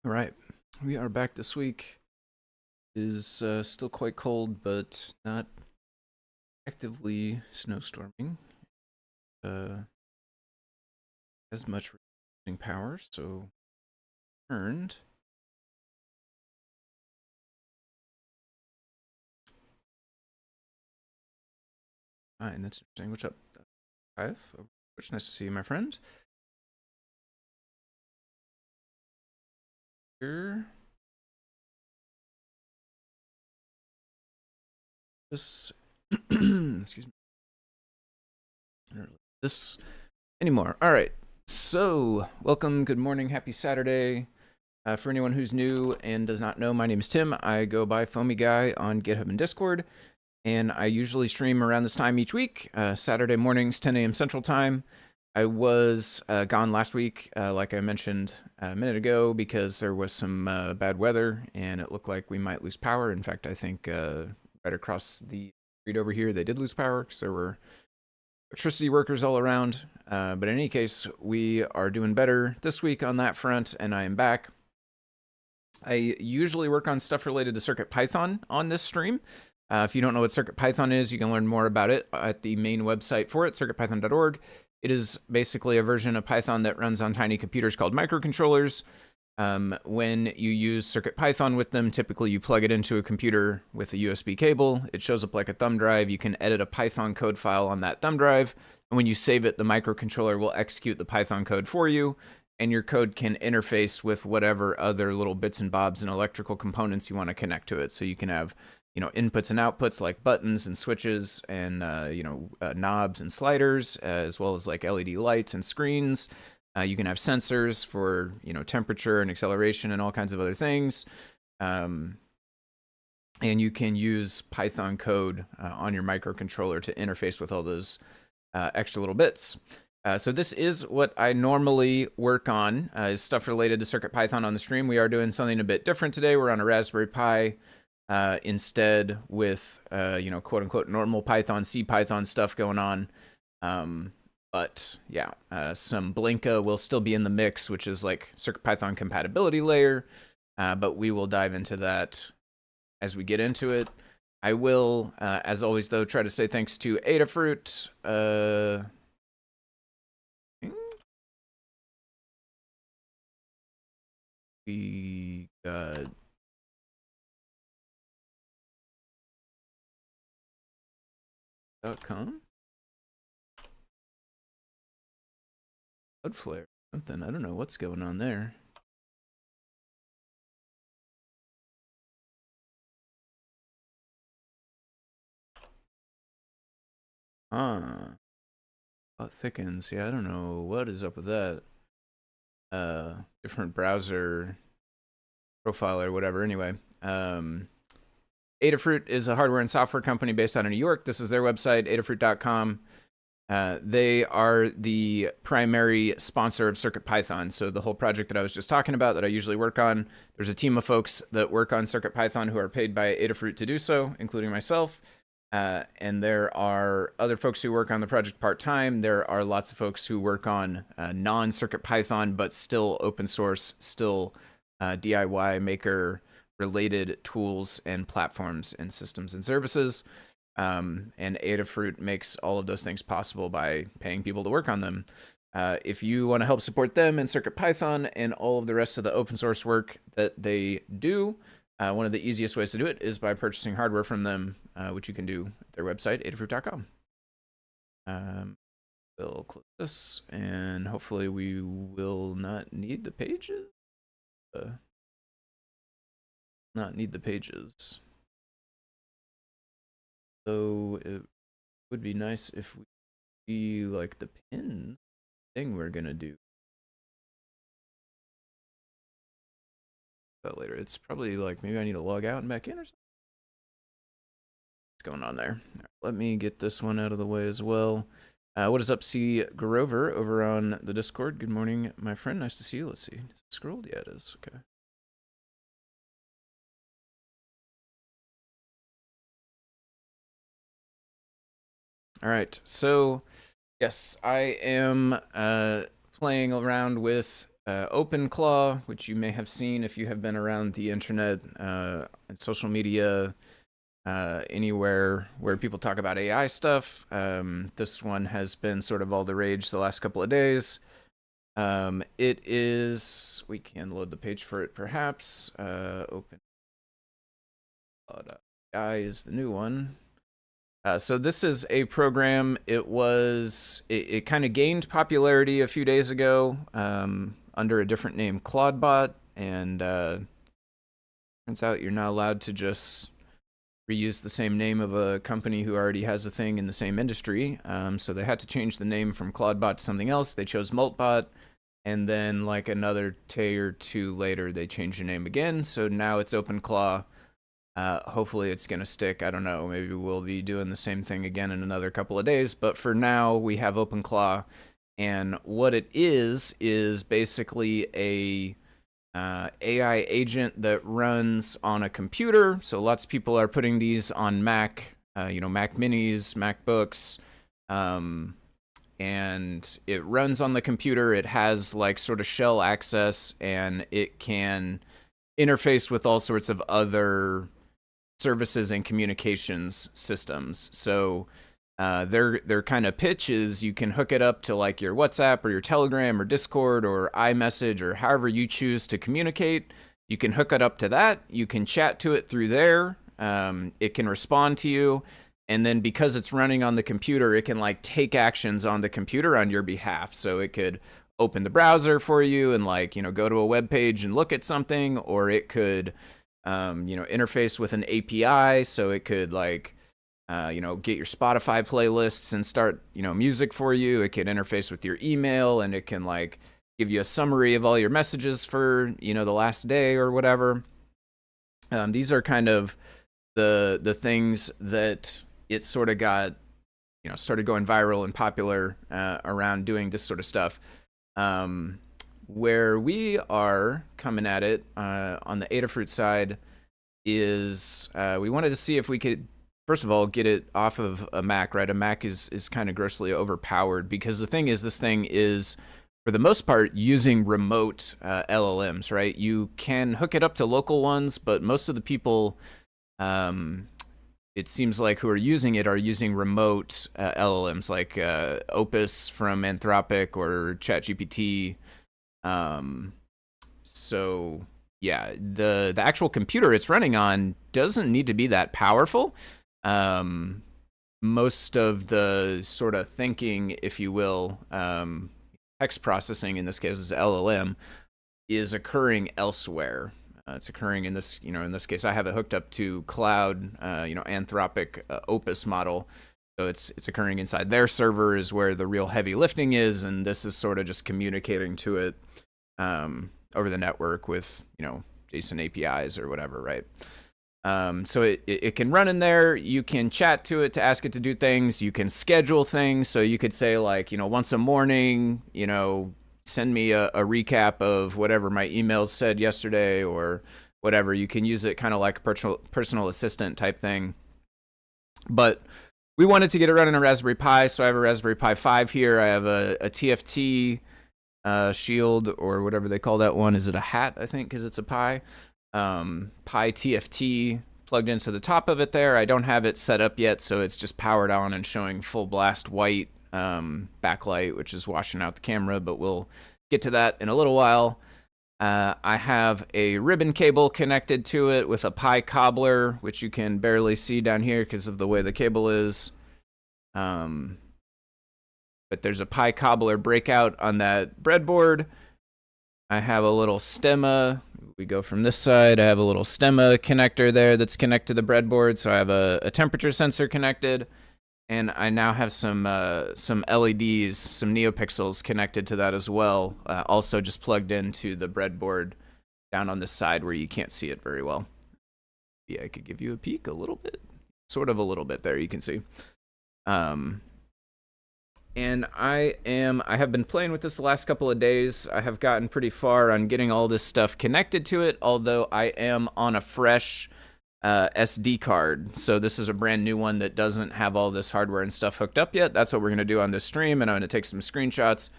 All right, we are back this week. It is still quite cold, but not actively snowstorming. As much power, so earned. Fine, that's interesting. What's up, Pi5? It's nice to see you, my friend. Here. This, excuse me. This anymore. All right. So, welcome, good morning, happy Saturday. For anyone who's new and does not know, my name is Tim. I go by Foamy Guy on GitHub and Discord, and I usually stream around this time each week, Saturday mornings, 10 a.m. Central Time. I was gone last week, like I mentioned a minute ago, because there was some bad weather, and it looked like we might lose power. In fact, I think right across the street over here, they did lose power, because there were electricity workers all around. But in any case, we are doing better this week on that front, and I am back. I usually work on stuff related to CircuitPython on this stream. If you don't know what CircuitPython is, you can learn more about it at the main website for it, circuitpython.org. It is basically a version of Python that runs on tiny computers called microcontrollers. When you use CircuitPython with them, typically you plug it into a computer with a USB cable. It shows up like a thumb drive. You can edit a Python code file on that thumb drive. And when you save it, the microcontroller will execute the Python code for you. And your code can interface with whatever other little bits and bobs and electrical components you want to connect to it. So you can have, inputs and outputs like buttons and switches and, knobs and sliders, as well as like LED lights and screens. You can have sensors for, temperature and acceleration and all kinds of other things. And you can use Python code on your microcontroller to interface with all those extra little bits. So this is what I normally work on, is stuff related to CircuitPython on the stream. We are doing something a bit different today. We're on a Raspberry Pi instead with, quote-unquote normal Python, CPython stuff going on. But yeah, some Blinka will still be in the mix, which is like CircuitPython compatibility layer. But we will dive into that as we get into it. I will, as always, though, try to say thanks to Adafruit. We got .com. Cloudflare, something. I don't know what's going on there. It thickens. Yeah, I don't know what is up with that. Different browser profile or whatever. Anyway, Adafruit is a hardware and software company based out of New York. This is their website, adafruit.com. They are the primary sponsor of CircuitPython. So the whole project that I was just talking about that I usually work on, there's a team of folks that work on CircuitPython who are paid by Adafruit to do so, including myself. And there are other folks who work on the project part-time. There are lots of folks who work on non-CircuitPython, but still open source, still DIY maker related tools and platforms and systems and services. And Adafruit makes all of those things possible by paying people to work on them. If you want to help support them and CircuitPython and all of the rest of the open source work that they do, one of the easiest ways to do it is by purchasing hardware from them, which you can do at their website, adafruit.com. We'll close this, and hopefully we will not need the pages. So it would be nice if we see like the pin thing we're gonna do. That later. It's probably like maybe I need to log out and back in or something. What's going on there? Right, let me get this one out of the way as well. What is up, C. Grover over on the Discord? Good morning, my friend. Nice to see you. Let's see. Is it scrolled? Yeah, it is. Okay. All right. So, yes, I am playing around with OpenClaw, which you may have seen if you have been around the internet and social media, anywhere where people talk about AI stuff. This one has been sort of all the rage the last couple of days. It is, we can load the page for it perhaps. OpenClaw.ai is the new one. So this is a program. It kind of gained popularity a few days ago under a different name, Clawdbot, and turns out you're not allowed to just reuse the same name of a company who already has a thing in the same industry. So they had to change the name from Clawdbot to something else. They chose Moltbot, and then like another day or two later, they changed the name again. So now it's OpenClaw. Hopefully it's going to stick. I don't know. Maybe we'll be doing the same thing again in another couple of days. But for now, we have OpenClaw. And what it is basically a AI agent that runs on a computer. So lots of people are putting these on Mac, Mac Minis, MacBooks. And it runs on the computer. It has like sort of shell access, and it can interface with all sorts of other services and communications systems. So their kind of pitch is you can hook it up to like your WhatsApp or your Telegram or Discord or iMessage or however you choose to communicate. You can hook it up to that. You can chat to it through there. It can respond to you. And then because it's running on the computer, it can like take actions on the computer on your behalf. So it could open the browser for you and like, go to a web page and look at something, or it could interface with an API, so it could like, get your Spotify playlists and start, music for you. It could interface with your email, and it can like give you a summary of all your messages for, the last day or whatever. These are kind of the things that it sort of got, started going viral and popular around doing this sort of stuff. Where we are coming at it on the Adafruit side is we wanted to see if we could, first of all, get it off of a Mac, right? A Mac is kind of grossly overpowered, because the thing is, this thing is, for the most part, using remote LLMs, right? You can hook it up to local ones, but most of the people, it seems like, who are using it are using remote LLMs like Opus from Anthropic or ChatGPT. So yeah, the actual computer it's running on doesn't need to be that powerful. Most of the sort of thinking, if you will, text processing, in this case is LLM, is occurring elsewhere. It's occurring in this, in this case, I have it hooked up to cloud, Anthropic Opus model. So it's occurring inside their server is where the real heavy lifting is, and this is sort of just communicating to it over the network with, JSON APIs or whatever, right? So it can run in there. You can chat to it to ask it to do things. You can schedule things. So you could say like, once a morning, send me a recap of whatever my emails said yesterday or whatever. You can use it kind of like a personal assistant type thing. But we wanted to get it running on a Raspberry Pi, so I have a Raspberry Pi 5 here. I have a TFT shield, or whatever they call that one. Is it a hat, I think, because it's a Pi? Pi TFT plugged into the top of it there. I don't have it set up yet, so it's just powered on and showing full blast white backlight, which is washing out the camera, but we'll get to that in a little while. I have a ribbon cable connected to it with a Pi cobbler, which you can barely see down here because of the way the cable is. But there's a Pi cobbler breakout on that breadboard. I have a little stemma. We go from this side. I have a little stemma connector there that's connected to the breadboard. So I have a temperature sensor connected. And I now have some LEDs, some NeoPixels connected to that as well. Also just plugged into the breadboard down on this side where you can't see it very well. Yeah, I could give you a peek a little bit. Sort of a little bit there, you can see. And I have been playing with this the last couple of days. I have gotten pretty far on getting all this stuff connected to it, although I am on a fresh SD card. So this is a brand new one that doesn't have all this hardware and stuff hooked up yet. That's what we're going to do on this stream, and I'm going to take some screenshots.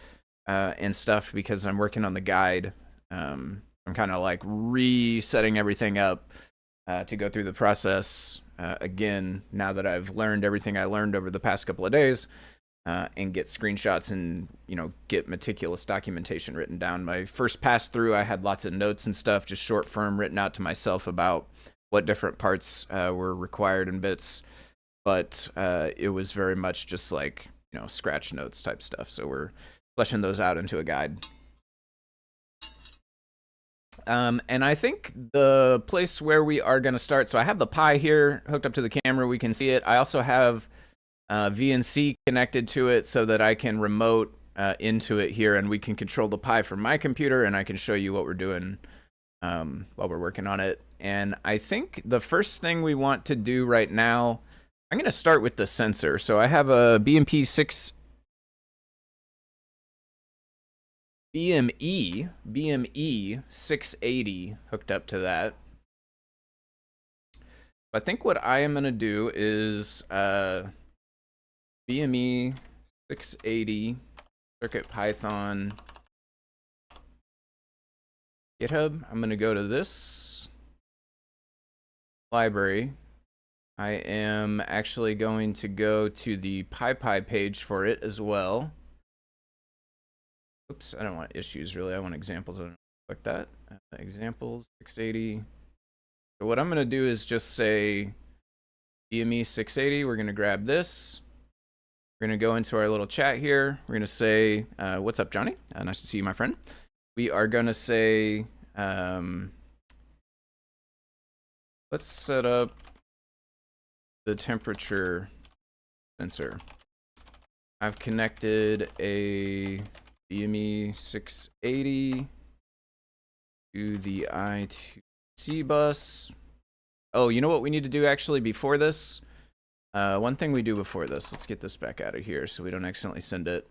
and stuff because I'm working on the guide. I'm kind of like resetting everything up to go through the process again now that I've learned everything I learned over the past couple of days, and get screenshots and get meticulous documentation written down. My first pass through, I had lots of notes and stuff, just short form written out to myself about what different parts were required in bits, but it was very much just like scratch notes type stuff. So we're fleshing those out into a guide. And I think the place where we are going to start, so I have the Pi here hooked up to the camera. We can see it. I also have VNC connected to it so that I can remote into it here, and we can control the Pi from my computer, and I can show you what we're doing while we're working on it. And I think the first thing we want to do right now, I'm going to start with the sensor. So I have a BME 680 hooked up to that. I think what I am going to do is BME 680 CircuitPython GitHub. I'm going to go to this library. I am actually going to go to the Pi5 page for it as well. Oops, I don't want issues really. I want examples. I don't like that. Examples 680. So what I'm going to do is just say BME 680. We're going to grab this. We're going to go into our little chat here. We're going to say, what's up, Johnny? Nice to see you, my friend. We are going to say, let's set up the temperature sensor. I've connected a BME 680 to the I2C bus. Oh, you know what we need to do actually before this? One thing we do before this, let's get this back out of here so we don't accidentally send it.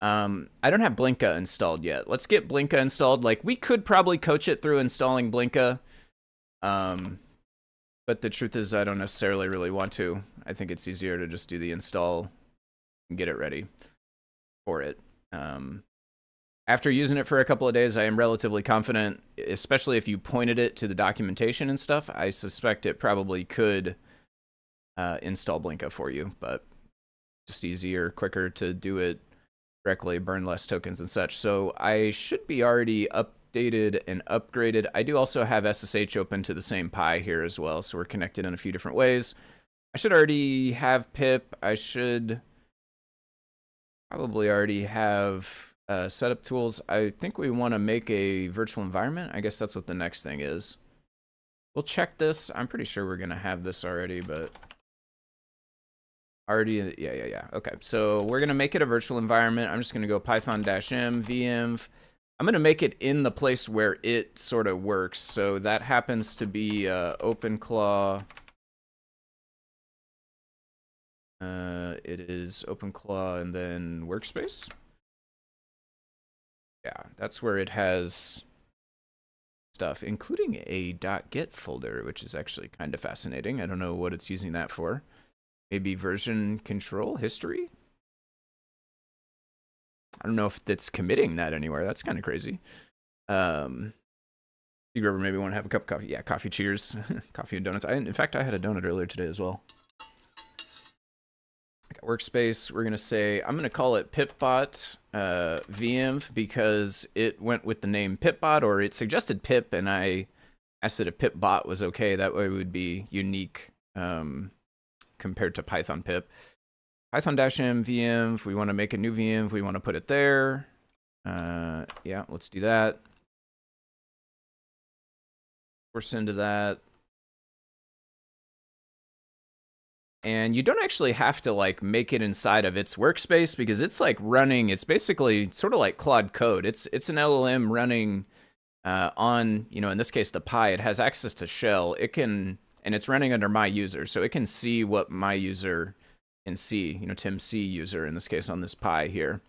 I don't have Blinka installed yet. Let's get Blinka installed. Like, we could probably coach it through installing Blinka. But the truth is I don't necessarily really want to. I think it's easier to just do the install and get it ready for it. After using it for a couple of days, I am relatively confident, especially if you pointed it to the documentation and stuff. I suspect it probably could install Blinka for you, but just easier, quicker to do it directly, burn less tokens and such. So I should be already updated and upgraded. I do also have SSH open to the same Pi here as well, so we're connected in a few different ways. I should already have pip. I should probably already have setup tools. I think we want to make a virtual environment. I guess that's what the next thing is. We'll check this. I'm pretty sure we're going to have this already, but already, yeah. Okay, so we're going to make it a virtual environment. I'm just going to go python-m venv. I'm going to make it in the place where it sort of works. So that happens to be OpenClaw. It is OpenClaw and then workspace. Yeah, that's where it has stuff, including a .git folder, which is actually kind of fascinating. I don't know what it's using that for. Maybe version control history? I don't know if it's committing that anywhere. That's kind of crazy. You ever maybe want to have a cup of coffee? Yeah, coffee cheers. Coffee and donuts. In fact, I had a donut earlier today as well. I got workspace. We're going to say, I'm going to call it pipbot venv because it went with the name pipbot, or it suggested pip, and I asked that a pipbot was okay. That way it would be unique compared to Python pip. Python-m venv. We want to make a new venv. We want to put it there. Yeah, let's do that. Force into that. And you don't actually have to like make it inside of its workspace because it's like running. It's basically sort of like Claude code. It's an LLM running on, in this case, the Pi. It has access to shell. It can, and it's running under my user, so it can see what my user can see. Tim C user in this case on this Pi here.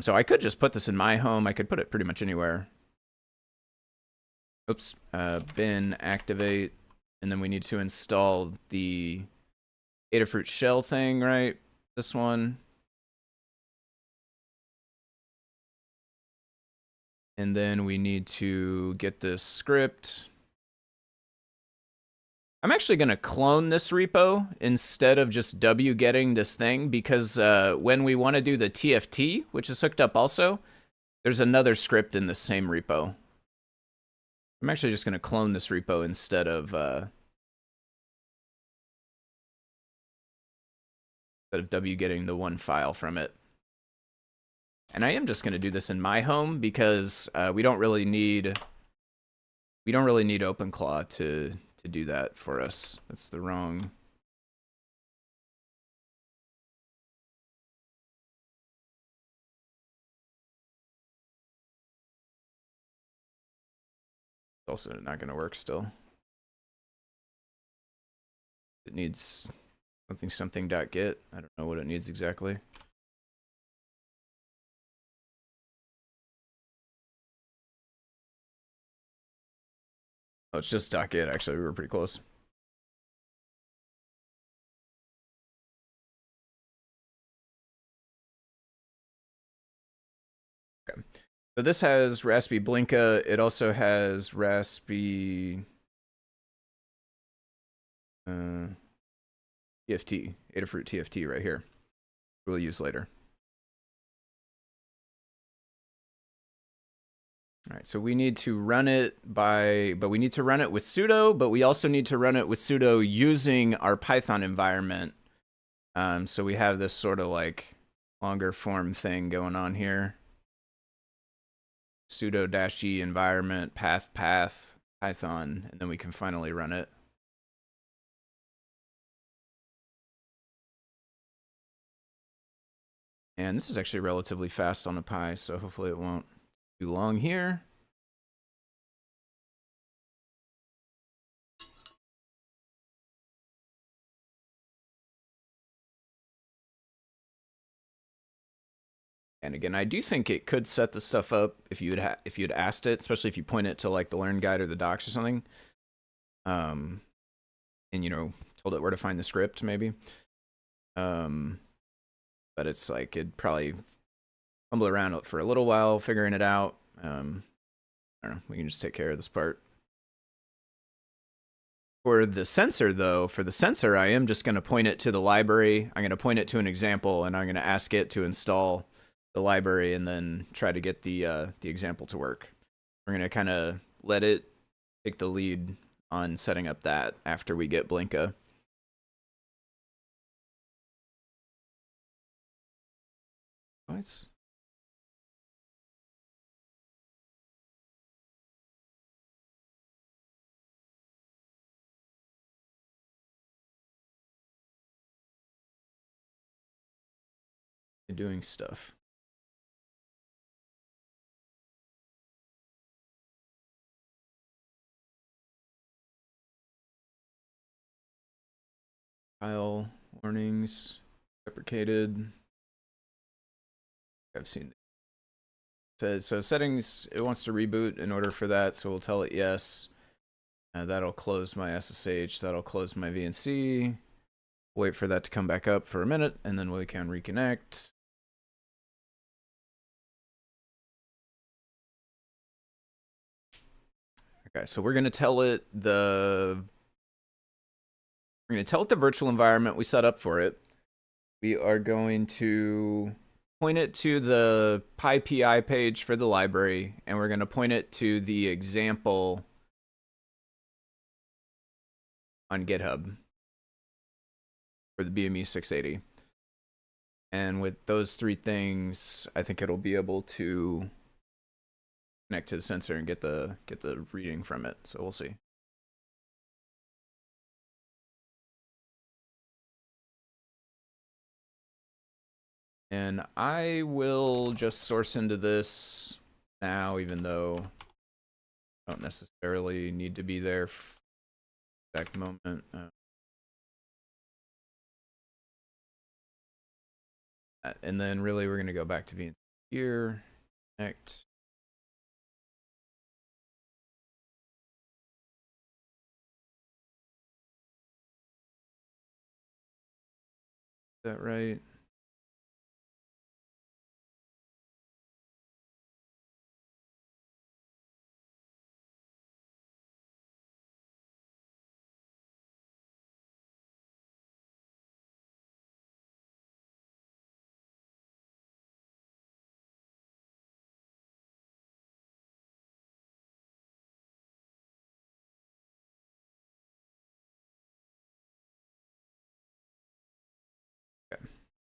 So I could just put this in my home. I could put it pretty much anywhere. Oops, bin activate, and then we need to install the Adafruit shell thing, right? This one. And then we need to get this script. I'm actually going to clone this repo instead of just wgetting this thing, because when we want to do the TFT, which is hooked up also, there's another script in the same repo. I'm actually just going to clone this repo instead of wgetting the one file from it. And I am just going to do this in my home because we don't really need OpenClaw to do that for us. That's the wrong. It's also not going to work still. It needs something.get. I don't know what it needs exactly. Oh, it's just .get. Actually, we were pretty close. Okay. So this has Raspberry Blinka. It also has Raspberry TFT, Adafruit TFT right here. We'll use later. All right, so we need to run it but we need to run it with sudo, but we also need to run it with sudo using our Python environment. So we have this sort of like longer form thing going on here. Sudo -e environment path Python, and then we can finally run it. And this is actually relatively fast on a Pi, so hopefully it won't be too long here. And again, I do think it could set the stuff up if you had asked it, especially if you point it to like the Learn Guide or the docs or something. And you know, told it where to find the script maybe. But it's like it'd probably fumble around for a little while figuring it out. I don't know. We can just take care of this part. For the sensor, though, I am just going to point it to the library. I'm going to point it to an example, and I'm going to ask it to install the library and then try to get the example to work. We're going to kind of let it take the lead on setting up that after we get Blinka. What? Doing stuff. File warnings deprecated. I've seen it. So settings, it wants to reboot in order for that, so we'll tell it yes. That'll close my SSH, that'll close my VNC. Wait for that to come back up for a minute, and then we can reconnect. Okay, so we're gonna tell it the virtual environment we set up for it. We are going to point it to the PyPI page for the library, and we're going to point it to the example on GitHub for the BME 680. And with those three things, I think it'll be able to connect to the sensor and get the reading from it. So we'll see. And I will just source into this now, even though I don't necessarily need to be there for the exact moment. And then really we're going to go back to VNC here, connect. Is that right?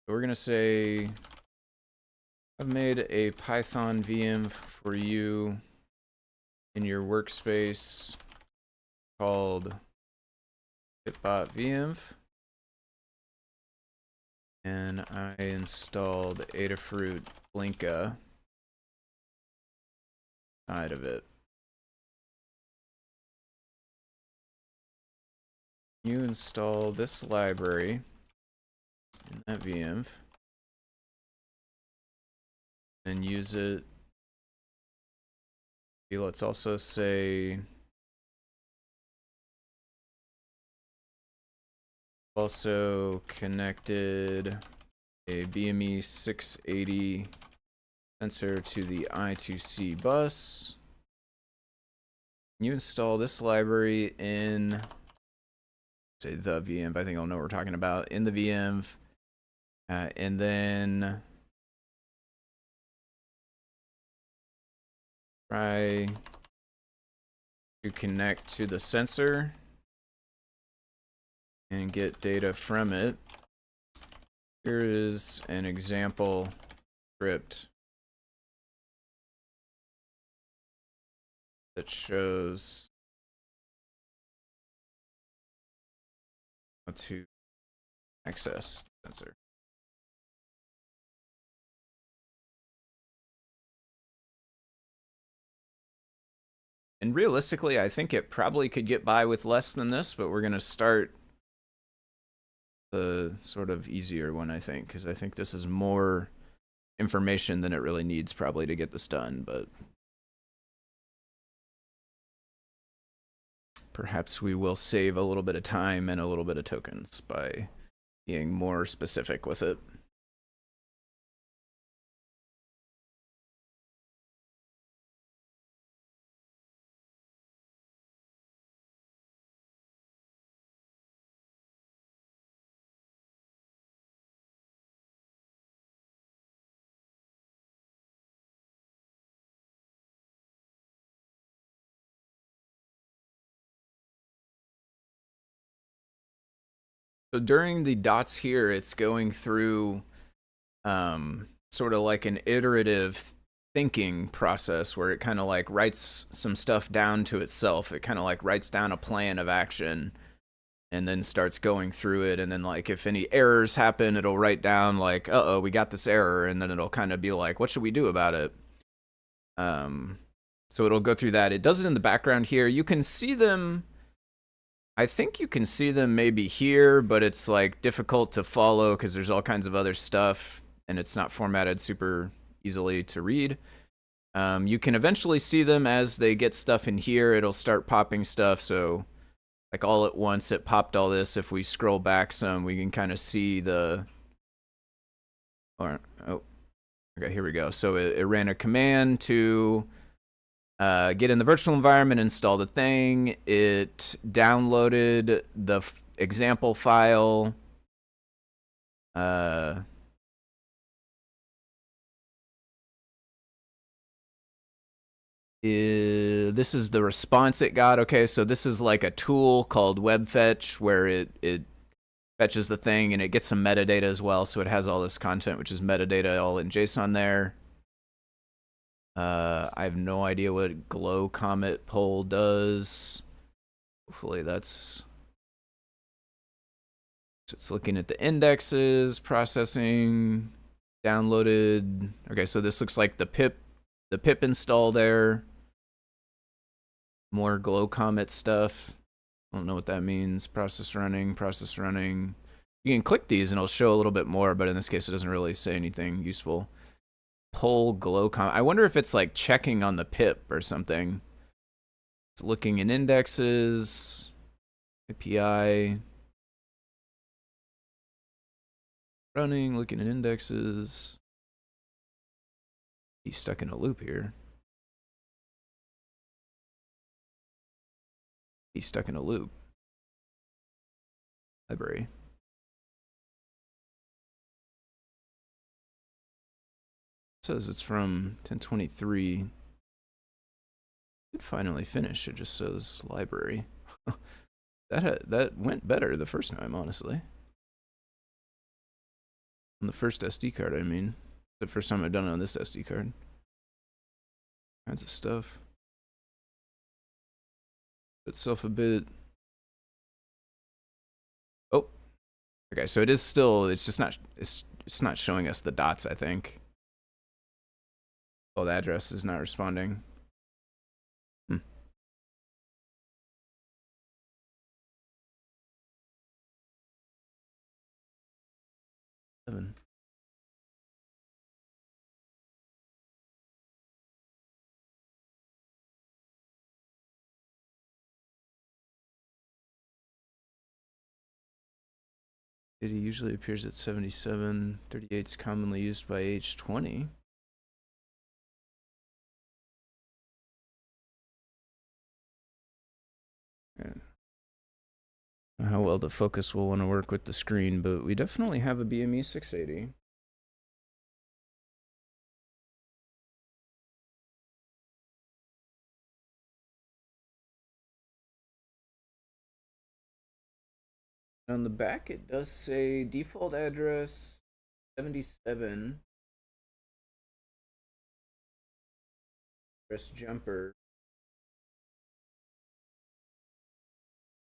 So we're going to say, I've made a Python VM for you in your workspace called Bitbot VM. And I installed Adafruit Blinka side of it. You install this library in that VM and use it. Let's also say also connected a BME 680 sensor to the I2C bus. You install this library in, say, the VM. I think I'll know what we're talking about. In the VM. And then try to connect to the sensor and get data from it. Here is an example script that shows how to access the sensor. And realistically, I think it probably could get by with less than this, but we're going to start the sort of easier one, I think, because I think this is more information than it really needs probably to get this done, but perhaps we will save a little bit of time and a little bit of tokens by being more specific with it. So during the dots here, it's going through sort of like an iterative thinking process where it kind of like writes some stuff down to itself. It kind of like writes down a plan of action and then starts going through it. And then like if any errors happen, it'll write down like, uh-oh, we got this error. And then it'll kind of be like, what should we do about it? So it'll go through that. It does it in the background here. You can see them. I think you can see them maybe here, but it's like difficult to follow because there's all kinds of other stuff and it's not formatted super easily to read. You can eventually see them as they get stuff in here. It'll start popping stuff. So like all at once it popped all this. If we scroll back some, we can kind of see the, or, oh, okay, here we go. So it ran a command to get in the virtual environment, install the thing. It downloaded the example file. This is the response it got. Okay, so this is like a tool called WebFetch where it fetches the thing and it gets some metadata as well. So it has all this content, which is metadata all in JSON there. I have no idea what glow comet poll does. Hopefully that's, so it's looking at the indexes, processing, downloaded. Okay, so this looks like the pip install there. More glow comet stuff. I don't know what that means. Process running. You can click these and it'll show a little bit more, but in this case it doesn't really say anything useful. Poll glow comet. I wonder if it's like checking on the pip or something. It's looking in indexes, API, running, looking at indexes. He's stuck in a loop here. He's stuck in a loop. Library. It says it's from 1023. It finally finished. It just says library. That went better the first time, honestly. On the first SD card, I mean. The first time I've done it on this SD card. Kinds of stuff. Itself a bit. Oh. Okay, so it is still, it's just not, it's not showing us the dots, I think. Oh, the address is not responding. Hmm. Seven. It usually appears at 77. 38 is commonly used by age 20. Yeah. How well the focus will want to work with the screen, but we definitely have a BME 680. On the back, it does say default address 77. Address jumper.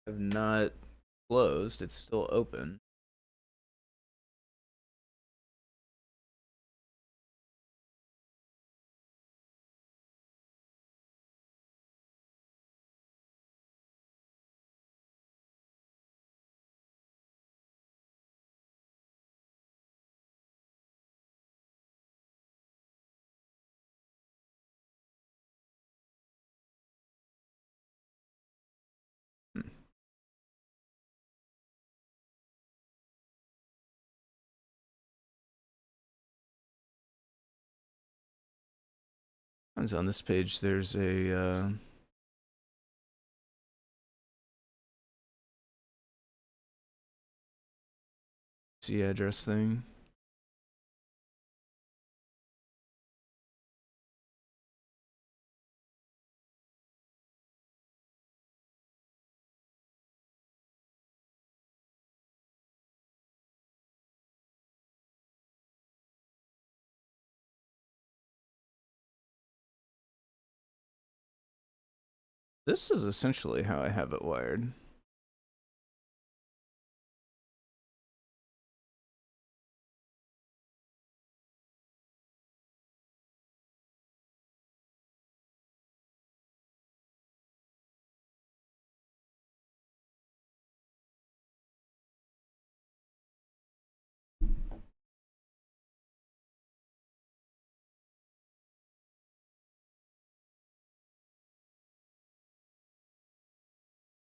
Have not closed, it's still open. On this page, there's a C address thing. This is essentially how I have it wired.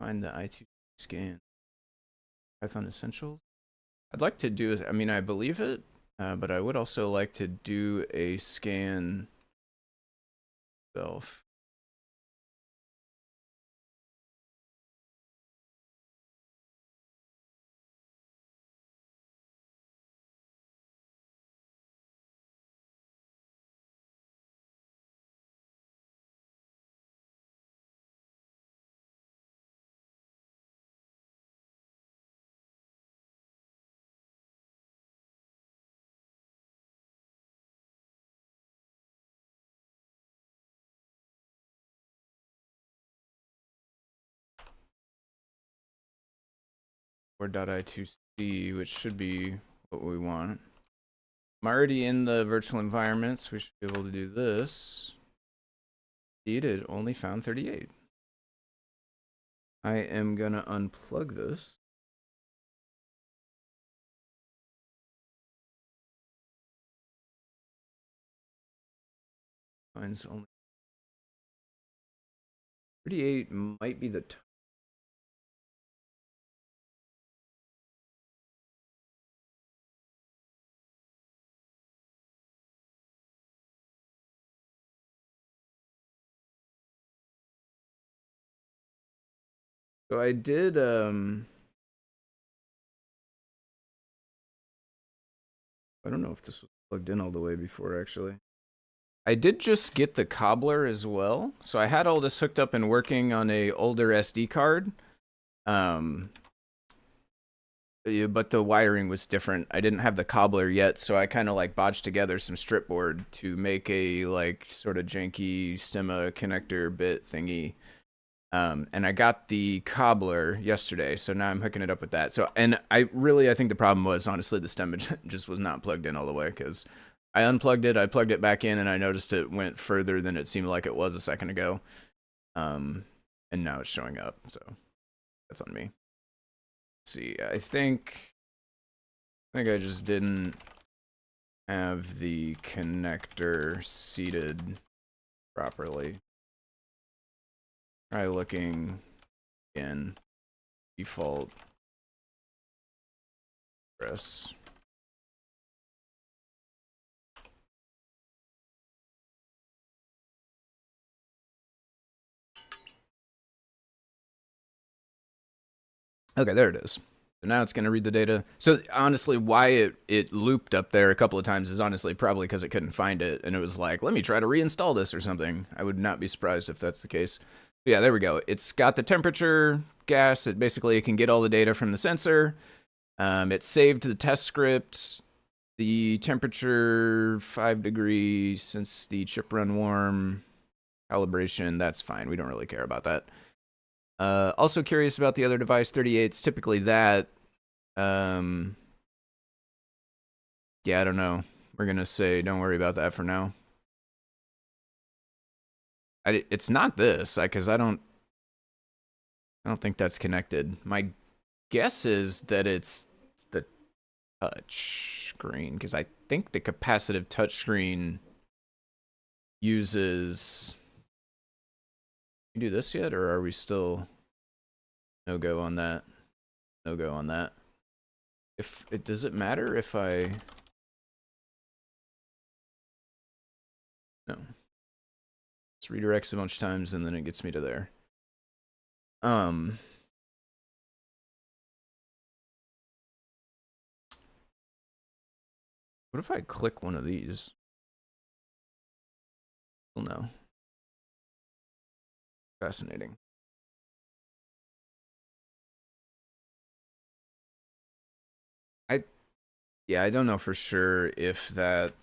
Find the I2 scan. Python Essentials. I'd like to do, I mean, I believe it, but I would also like to do a scan myself. Or .I2C, which should be what we want. I'm already in the virtual environment, so we should be able to do this. Indeed, it only found 38. I am gonna unplug this. Finds only 38 might be the So I did I don't know if this was plugged in all the way before actually. I did just get the cobbler as well. So I had all this hooked up and working on a older SD card. Yeah, but the wiring was different. I didn't have the cobbler yet, so I kind of like botched together some strip board to make a like sort of janky stemma connector bit thingy. And I got the cobbler yesterday, so now I'm hooking it up with that. So, and I think the problem was honestly the stem just was not plugged in all the way because I unplugged it, I plugged it back in, and I noticed it went further than it seemed like it was a second ago. And now it's showing up, so that's on me. Let's see, I think I just didn't have the connector seated properly. Try looking again. Default address. Okay, there it is. So now it's going to read the data. So honestly, why it looped up there a couple of times is honestly probably because it couldn't find it. And it was like, let me try to reinstall this or something. I would not be surprised if that's the case. But yeah, there we go. It's got the temperature, gas. It basically can get all the data from the sensor. It saved the test script. The temperature 5 degrees since the chip run warm. Calibration, that's fine. We don't really care about that. Also curious about the other device, 38's typically that. Yeah, I don't know. We're gonna say don't worry about that for now. It's not this, because I don't think that's connected. My guess is that it's the touch screen, because I think the capacitive touch screen uses. You do this yet, or are we still no go on that? No go on that. If it does it matter if I no. Just redirects a bunch of times and then it gets me to there. What if I click one of these? Well, no. Fascinating. Yeah, I don't know for sure if that.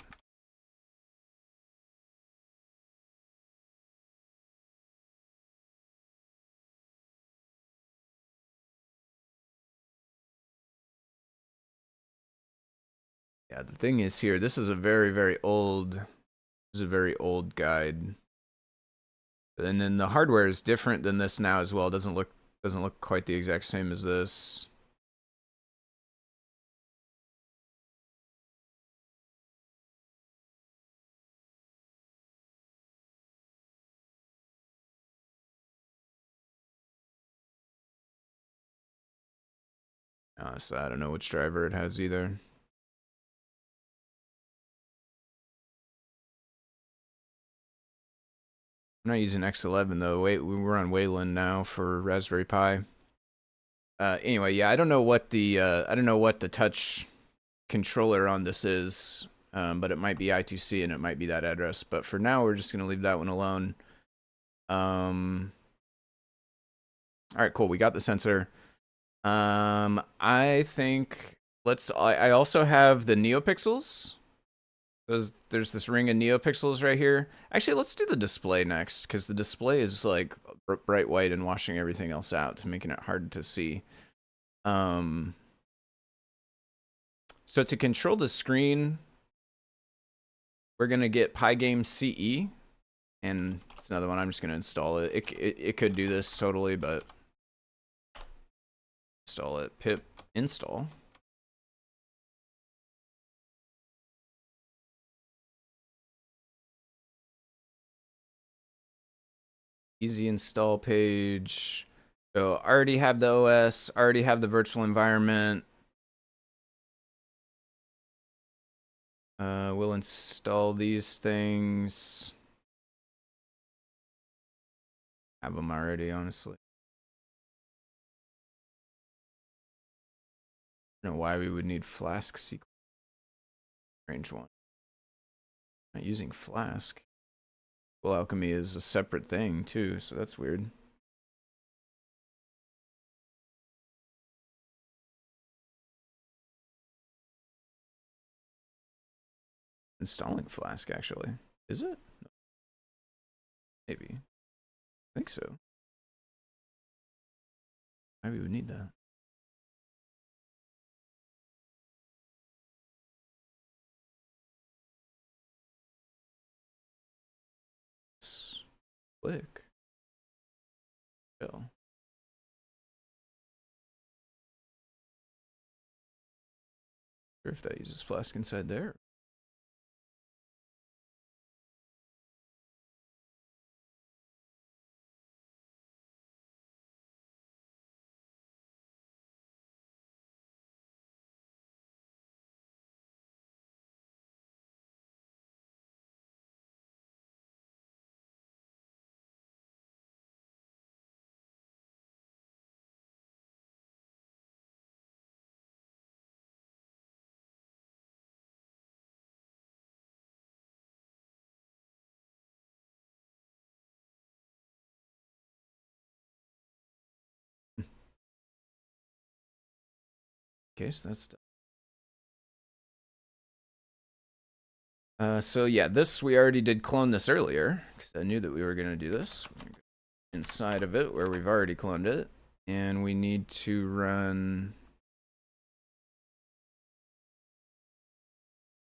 Yeah, the thing is here, this is a very, very old. This is a very old guide. And then the hardware is different than this now as well. It doesn't look quite the exact same as this. So I don't know which driver it has either. I'm not using X11 though. Wait, we're on Wayland now for Raspberry Pi. Anyway, yeah, I don't know what the touch controller on this is, but it might be I2C and it might be that address. But for now, we're just gonna leave that one alone. All right, cool. We got the sensor. I think I also have the NeoPixels. There's this ring of NeoPixels right here. Actually, let's do the display next, because the display is like bright white and washing everything else out, making it hard to see. So to control the screen, we're gonna get Pygame CE, and it's another one. I'm just gonna install it. It could do this totally, but install it. Pip install. Easy install page. So already have the OS, already have the virtual environment. We'll install these things. Have them already, honestly. I don't know why we would need Flask sequence. Range one. Not using Flask. Well, alchemy is a separate thing too, so that's weird. installing Flask, actually. Is it? Maybe. I think so. Maybe we need that. Click. Go. Sure if that uses Flask inside there. Okay, so that's so yeah, this we already did clone this earlier because I knew that we were gonna do this. Inside of it where we've already cloned it, and we need to run.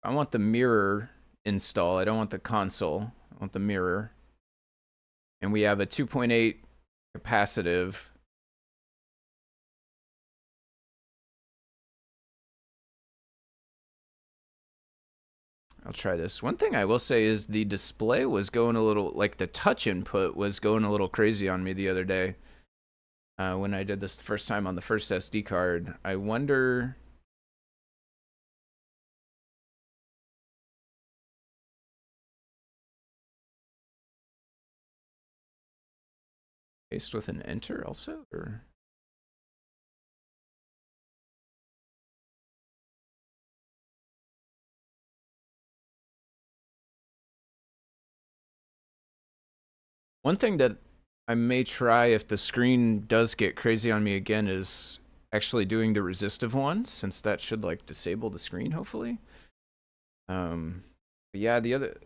I want the mirror install. I don't want the console. I want the mirror. And we have a 2.8 capacitive. I'll try this. One thing I will say is the display was going a little, like the touch input was going a little crazy on me the other day. When I did this the first time on the first SD card. I wonder. Paste with an enter also, or? One thing that I may try if the screen does get crazy on me again is actually doing the resistive one, since that should like disable the screen hopefully. But yeah, the other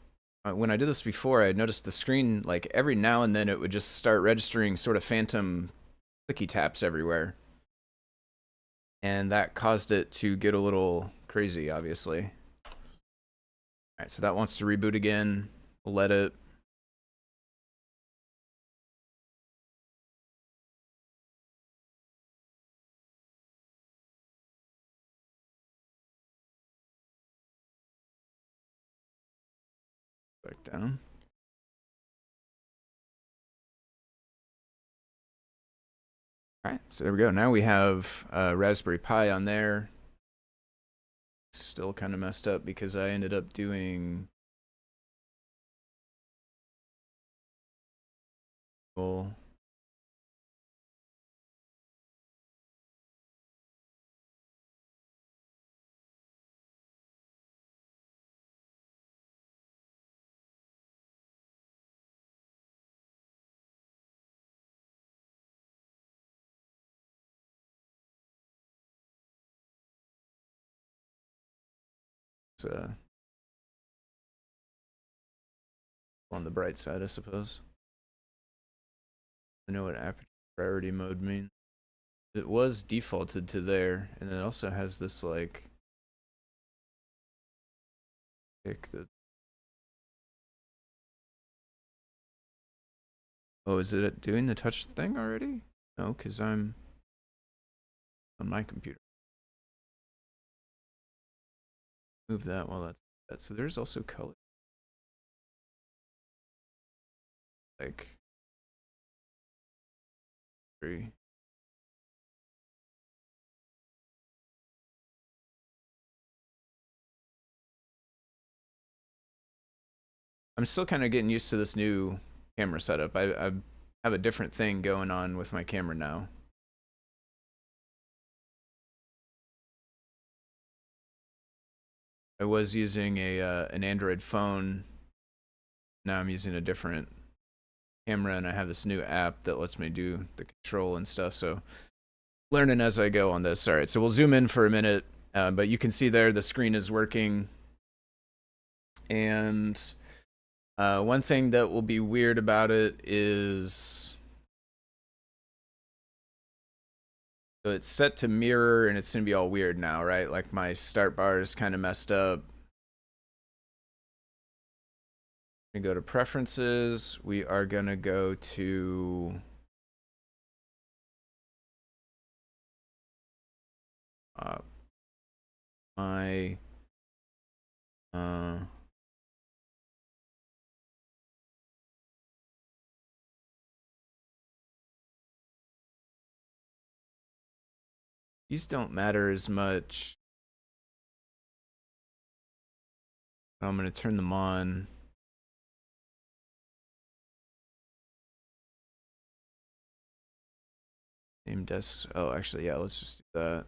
when I did this before, I noticed the screen like every now and then it would just start registering sort of phantom clicky taps everywhere, and that caused it to get a little crazy, obviously. All right, so that wants to reboot again. We'll let it. Back down. All right, so there we go. Now we have Raspberry Pi on there. Still kind of messed up because I ended up doing. Well, it's on the bright side, I suppose. I know what aperture priority mode means. It was defaulted to there, and it also has this like pick that. Oh, is it doing the touch thing already? No, because I'm on my computer. Move that while that's that. So there's also color. Like 3. I'm still kind of getting used to this new camera setup. I have a different thing going on with my camera now. I was using an Android phone. Now I'm using a different camera, and I have this new app that lets me do the control and stuff. So learning as I go on this. All right, so we'll zoom in for a minute, but you can see there the screen is working. And one thing that will be weird about it is, so it's set to mirror and it's gonna be all weird now, right? Like my start bar is kind of messed up. We go to preferences. We are gonna go to my these don't matter as much. I'm gonna turn them on. Same desk. Oh, actually, yeah, let's just do that.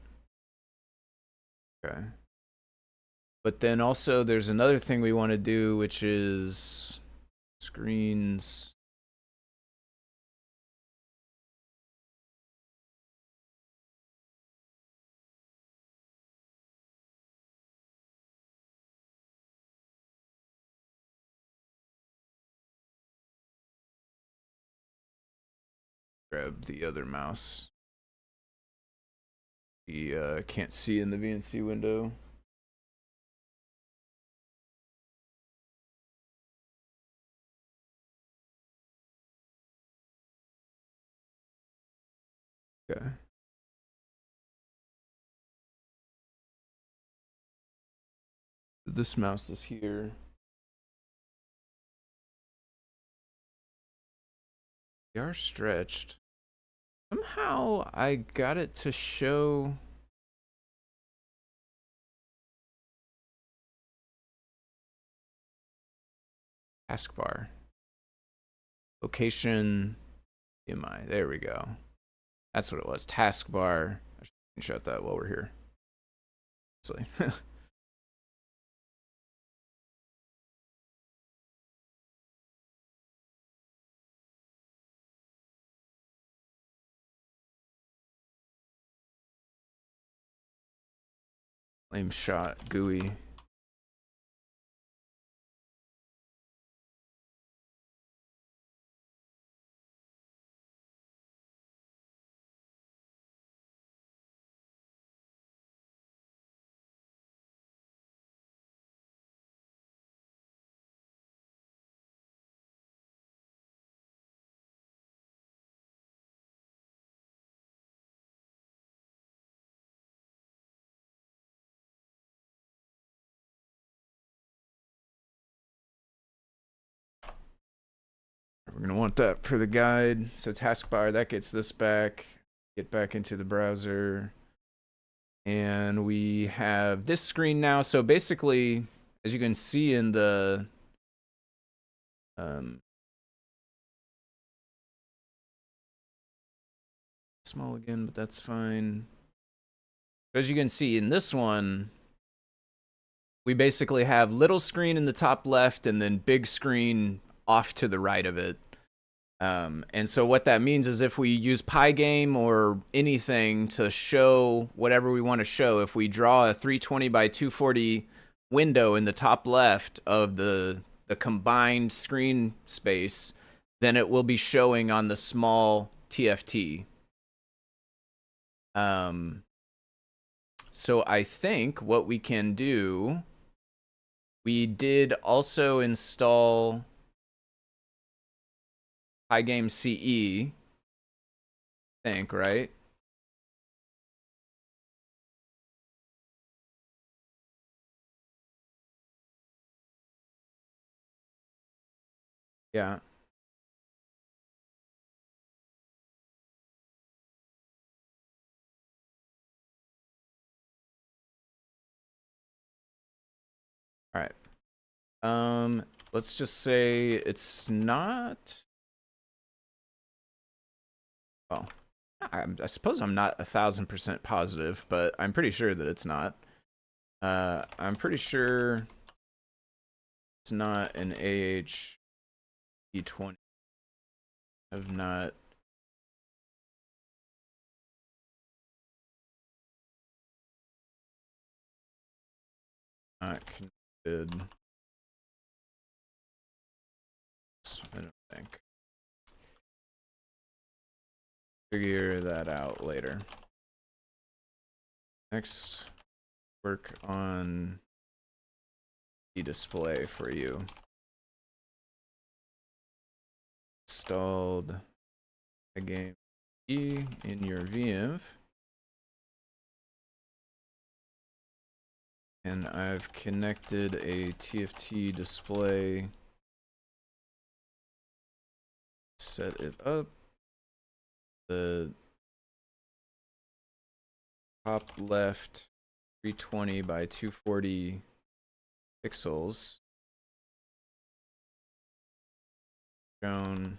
Okay. But then also there's another thing we want to do, which is screens. Grab the other mouse. We can't see in the VNC window. Okay. This mouse is here. They are stretched. Somehow I got it to show. Taskbar. Location. MI. There we go. That's what it was. Taskbar. I should shut that while we're here. Honestly. Flame shot GUI. We're gonna want that for the guide. So taskbar, that gets this back. Get back into the browser. And we have this screen now. So basically, as you can see in the small again, but that's fine. As you can see in this one, we basically have little screen in the top left and then big screen off to the right of it. And so what that means is if we use Pygame or anything to show whatever we want to show, if we draw a 320 by 240 window in the top left of the combined screen space, then it will be showing on the small TFT. So I think what we can do, we did also install Pygame CE, I think, right? Yeah. All right. Let's just say it's not. Well, I suppose I'm not 1,000% positive, but I'm pretty sure that it's not. I'm pretty sure it's not an AH-E20. I've not. Not connected. think. Figure that out later. Next, work on the display for you. Installed a game in your VM. And I've connected a TFT display. Set it up. The top left 320 by 240 pixels shown.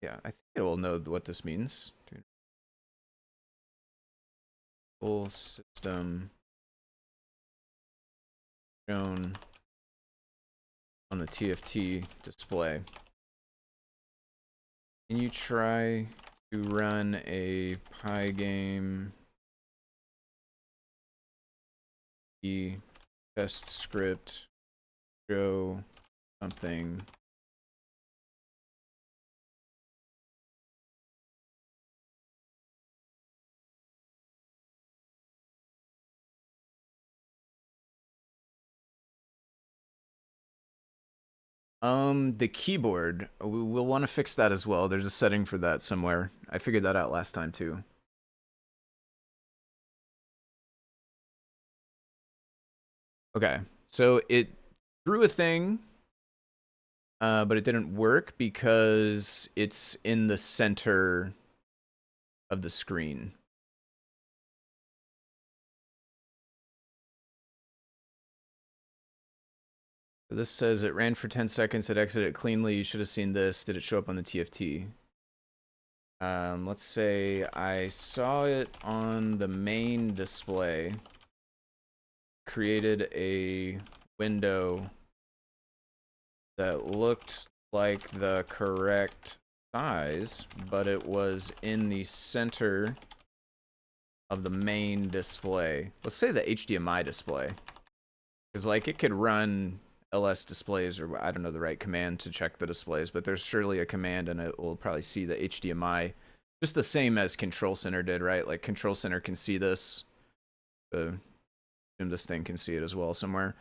Yeah, I think it will know what this means. Full system shown on the TFT display. Can you try to run a Pi game the test script show something the keyboard, we'll want to fix that as well. There's a setting for that somewhere. I figured that out last time too. Okay, so it drew a thing, but it didn't work because it's in the center of the screen. So this says it ran for 10 seconds, it exited cleanly. You should have seen this. Did it show up on the TFT? Let's say I saw it on the main display, created a window that looked like the correct size, but it was in the center of the main display. Let's say the HDMI display, because like it could run LS displays, or I don't know the right command to check the displays, but there's surely a command and it will probably see the HDMI, just the same as Control Center did, right? Like Control Center can see this. Assume this thing can see it as well somewhere.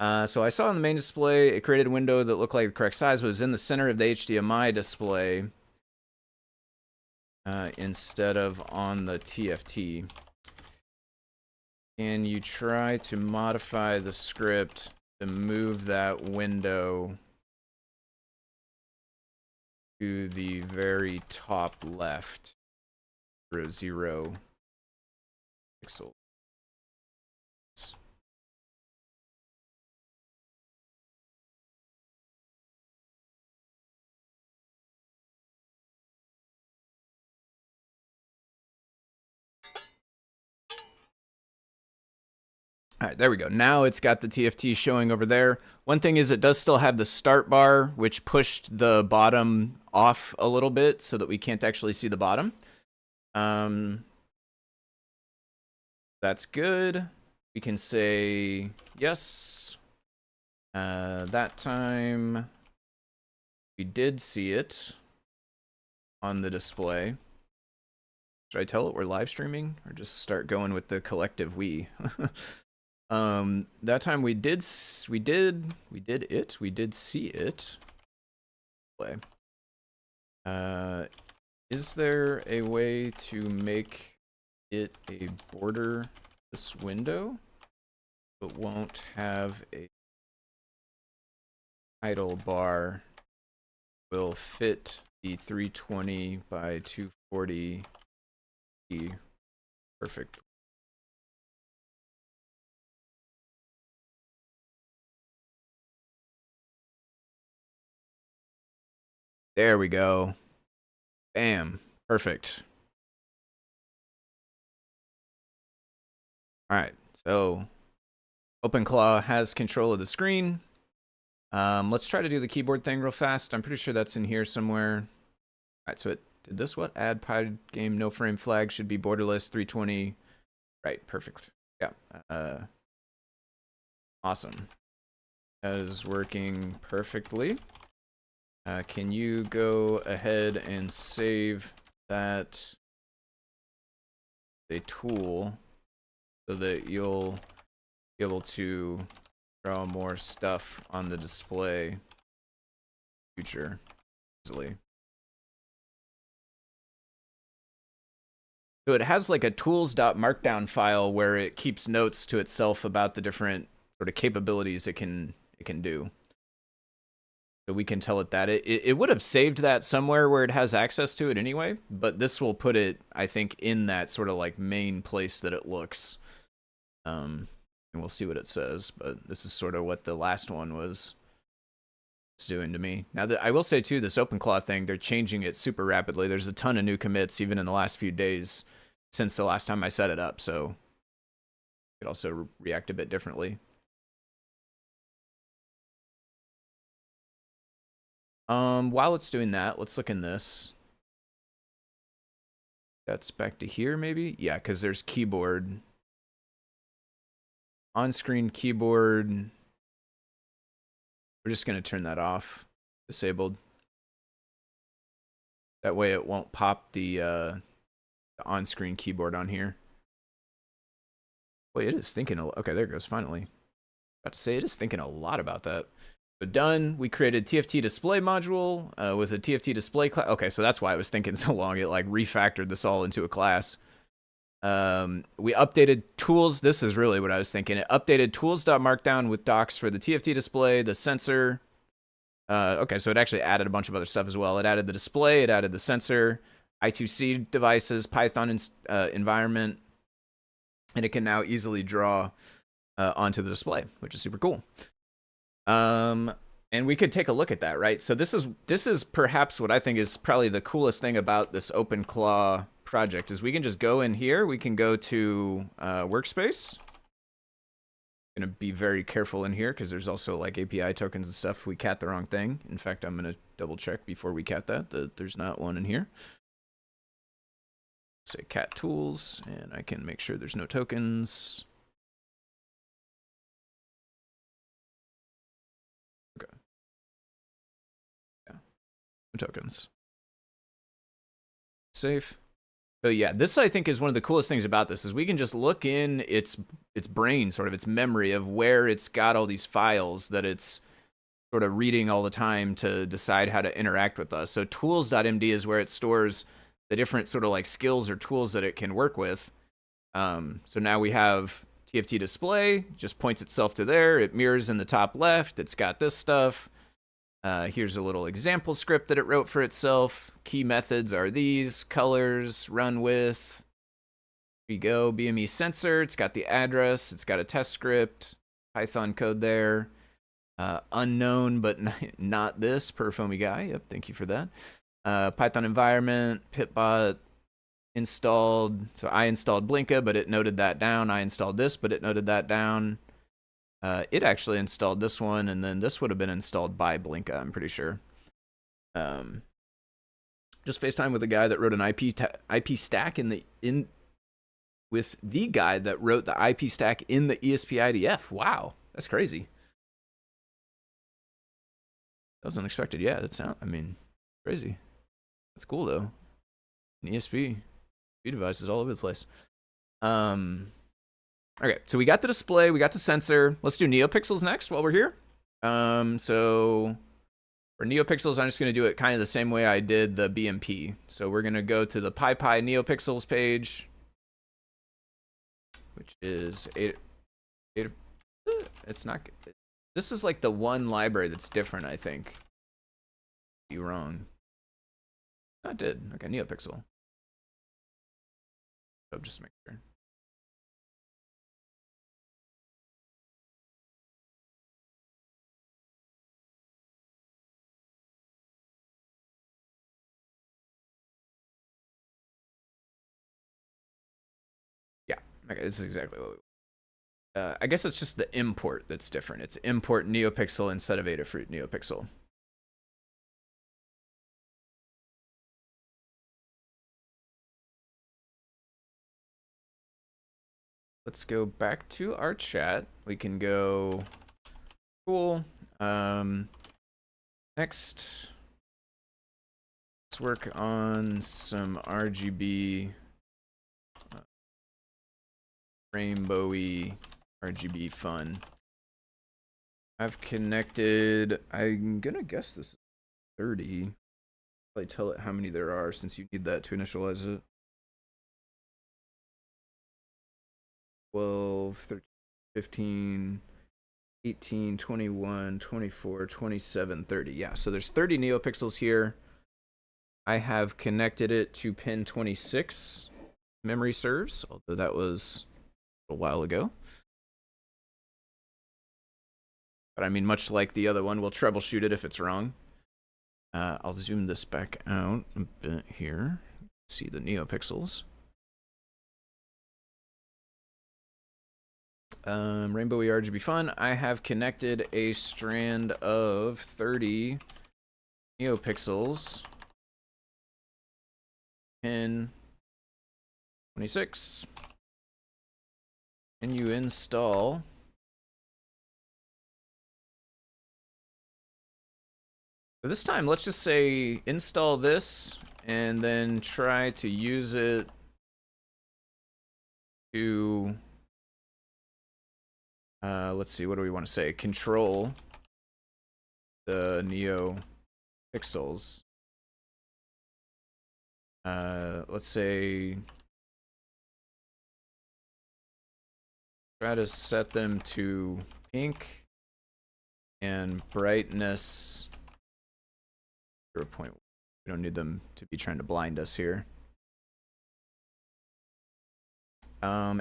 So I saw on the main display, it created a window that looked like the correct size, but it was in the center of the HDMI display instead of on the TFT. Can you try to modify the script to move that window to the very top left for 0 pixel? All right, there we go. Now it's got the TFT showing over there. One thing is it does still have the start bar, which pushed the bottom off a little bit so that we can't actually see the bottom. That's good. We can say yes. That time we did see it on the display. Should I tell it we're live streaming or just start going with the collective we? That time we did see it. Play. Is there a way to make it a border this window but won't have a title bar? Will fit the 320 by 240 perfect. There we go. Bam. Perfect. All right. So OpenClaw has control of the screen. Let's try to do the keyboard thing real fast. I'm pretty sure that's in here somewhere. All right. So it did this. What? Add Pi game no frame flag should be borderless 320. Right. Perfect. Yeah. Awesome. That is working perfectly. Can you go ahead and save that a tool so that you'll be able to draw more stuff on the display in the future easily? So it has like a tools.markdown file where it keeps notes to itself about the different sort of capabilities it can do. So we can tell it that. It would have saved that somewhere where it has access to it anyway, but this will put it, I think, in that sort of like main place that it looks. And we'll see what it says, but this is sort of what the last one was doing to me. Now, I will say too, this OpenClaw thing, they're changing it super rapidly. There's a ton of new commits even in the last few days since the last time I set it up, so it could also react a bit differently. While it's doing that, let's look in this. That's back to here, maybe? Yeah, because there's keyboard. On-screen keyboard. We're just going to turn that off. Disabled. That way it won't pop the on-screen keyboard on here. Boy, it is thinking okay, there it goes, finally. About to say, it is thinking a lot about that. So done. We created TFT display module with a TFT display class. Okay, so that's why it was thinking so long. It like refactored this all into a class. We updated tools. This is really what I was thinking. It updated tools.markdown with docs for the TFT display, the sensor. Okay, so it actually added a bunch of other stuff as well. It added the display, it added the sensor, I2C devices, Python environment, and it can now easily draw onto the display, which is super cool. And we could take a look at that, right? So this is perhaps what I think is probably the coolest thing about this OpenClaw project is we can just go in here. We can go to workspace. I'm gonna be very careful in here because there's also like API tokens and stuff if we cat the wrong thing. In fact, I'm gonna double check before we cat that there's not one in here. Say cat tools, and I can make sure there's no tokens. Okay. Yeah, no tokens. Safe. So yeah, this I think is one of the coolest things about this is we can just look in its brain, sort of its memory of where it's got all these files that it's sort of reading all the time to decide how to interact with us. So tools.md is where it stores the different sort of like skills or tools that it can work with. So now we have TFT display, just points itself to there. It mirrors in the top left. It's got this stuff. Here's a little example script that it wrote for itself. Key methods are these, colors, run with. Here we go, BME sensor. It's got the address. It's got a test script, Python code there. Unknown, but not this, per Foamy Guy. Yep, thank you for that. Python environment, pitbot installed. So I installed Blinka, but it noted that down. I installed this, but it noted that down. It actually installed this one, and then this would have been installed by Blinka, I'm pretty sure. Just FaceTime with the guy that wrote an IP stack with the guy that wrote the IP stack in the ESP IDF. Wow, that's crazy. That was unexpected. Yeah, I mean, crazy. That's cool though. An ESP devices all over the place. Okay, so we got the display, we got the sensor. Let's do NeoPixels next while we're here. So for NeoPixels, I'm just going to do it kind of the same way I did the BMP. So we're going to go to the Pi5 NeoPixels page, which is it's not. This is like the one library that's different, I think. Be wrong. I did. Okay, NeoPixel. So just make sure. Yeah, okay, this is exactly what we I guess it's just the import that's different. It's import NeoPixel instead of Adafruit NeoPixel. Let's go back to our chat. We can go, cool. Next, let's work on some RGB, rainbowy RGB fun. I've connected, I'm gonna guess this is 30. Probably tell it how many there are since you need that to initialize it. 12, 13, 15, 18, 21, 24, 27, 30. Yeah, so there's 30 NeoPixels here. I have connected it to pin 26, memory serves, although that was a while ago. But I mean, much like the other one, we'll troubleshoot it if it's wrong. I'll zoom this back out a bit here. See the NeoPixels. Rainbowy RGB fun. I have connected a strand of 30 NeoPixels. Pin 26. And you install for this time, let's just say install this and then try to use it to let's see, what do we want to say? Control the NeoPixels. Let's say try to set them to pink and brightness 0.1. We don't need them to be trying to blind us here.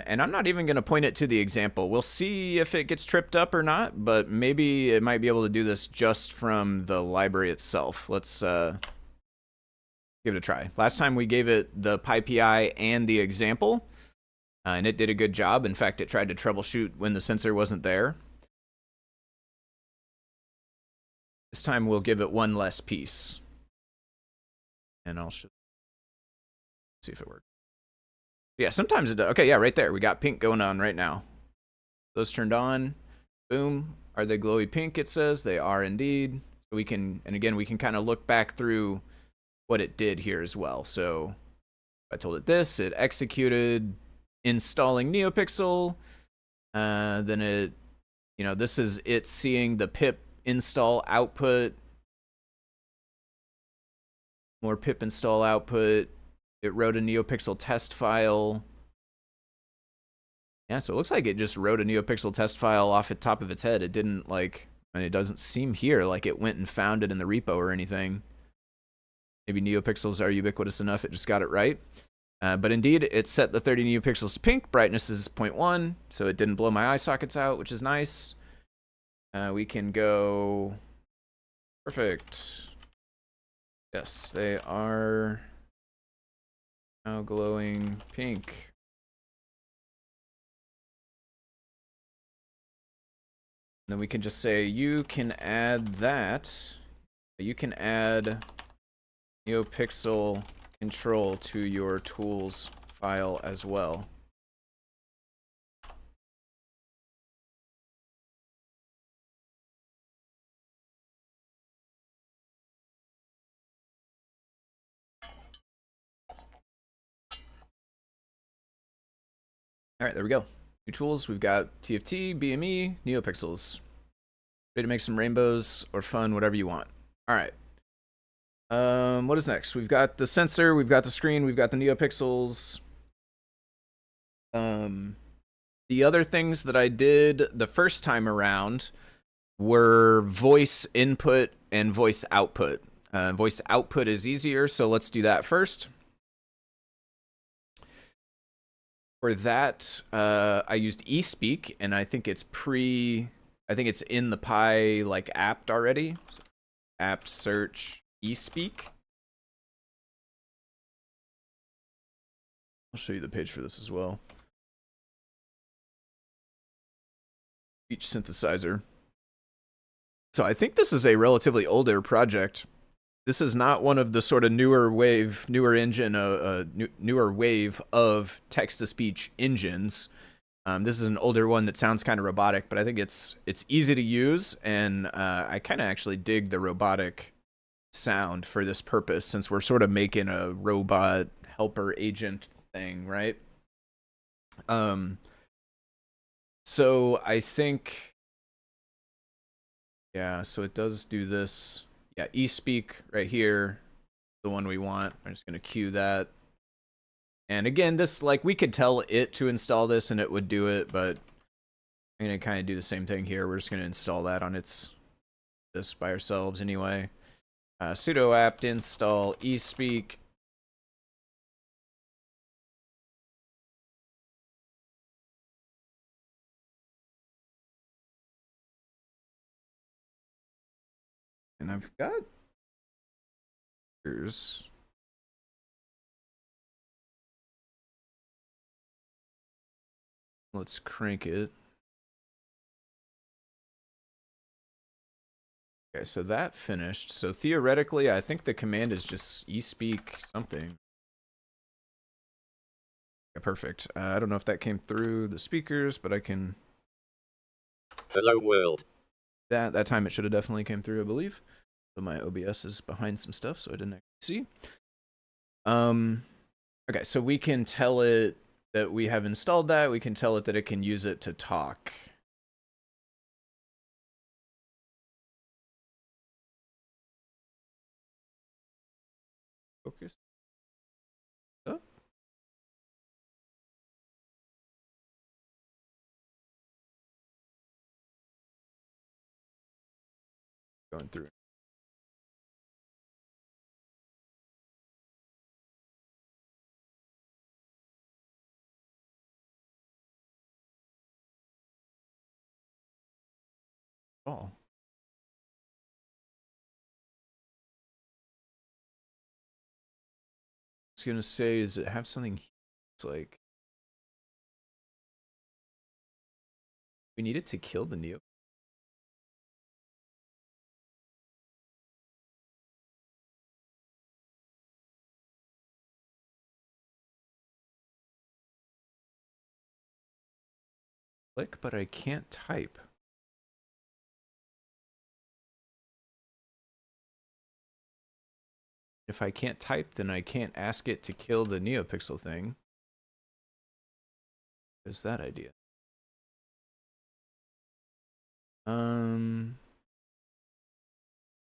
And I'm not even going to point it to the example. We'll see if it gets tripped up or not, but maybe it might be able to do this just from the library itself. Let's give it a try. Last time we gave it the Pi5 and the example, and it did a good job. In fact, it tried to troubleshoot when the sensor wasn't there. This time we'll give it one less piece. And I'll see if it works. Yeah, sometimes it does. Okay, yeah, right there. We got pink going on right now. Those turned on. Boom. Are they glowy pink, it says? They are indeed. So we can, and again, we can kind of look back through what it did here as well. So I told it this. It executed installing NeoPixel. Then it, you know, this is it seeing the pip install output. More pip install output. It wrote a NeoPixel test file. Yeah, so it looks like it just wrote a NeoPixel test file off the top of its head. It didn't like, and it doesn't seem here like it went and found it in the repo or anything. Maybe NeoPixels are ubiquitous enough, it just got it right. But indeed, it set the 30 NeoPixels to pink. Brightness is 0.1, so it didn't blow my eye sockets out, which is nice. We can go... Perfect. Yes, they are... now glowing pink. And then we can just say you can add that. You can add NeoPixel control to your tools file as well. All right, there we go. New tools. We've got TFT, BME, NeoPixels. Ready to make some rainbows or fun, whatever you want. All right. What is next? We've got the sensor, we've got the screen, we've got the NeoPixels. The other things that I did the first time around were voice input and voice output. Voice output is easier, so let's do that first. For that, I used eSpeak, and I think it's it's in the Pi like apt already. So, apt search eSpeak. I'll show you the page for this as well. Speech synthesizer. So I think this is a relatively older project. This is not one of the sort of newer wave of text-to-speech engines. This is an older one that sounds kind of robotic, but I think it's easy to use, and I kind of actually dig the robotic sound for this purpose, since we're sort of making a robot helper agent thing, right? So I think, yeah, so it does do this. Yeah, eSpeak right here, the one we want. I'm just gonna cue that. And again, this, like, we could tell it to install this and it would do it, but I'm gonna kind of do the same thing here. We're just gonna install that on this by ourselves anyway. Sudo apt install eSpeak. And I've got, here's, let's crank it. Okay, so that finished. So theoretically, I think the command is just eSpeak something. Okay, perfect. I don't know if that came through the speakers, but I can. Hello world. That time it should have definitely came through, I believe. But my OBS is behind some stuff, so I didn't actually see. Okay, so we can tell it that we have installed that. We can tell it that it can use it to talk. Focus. Oh. Going through. Oh. I was gonna say, does it have something? It's like we need it to kill the Neo. Click, but I can't type. If I can't type, then I can't ask it to kill the NeoPixel thing. Is that idea?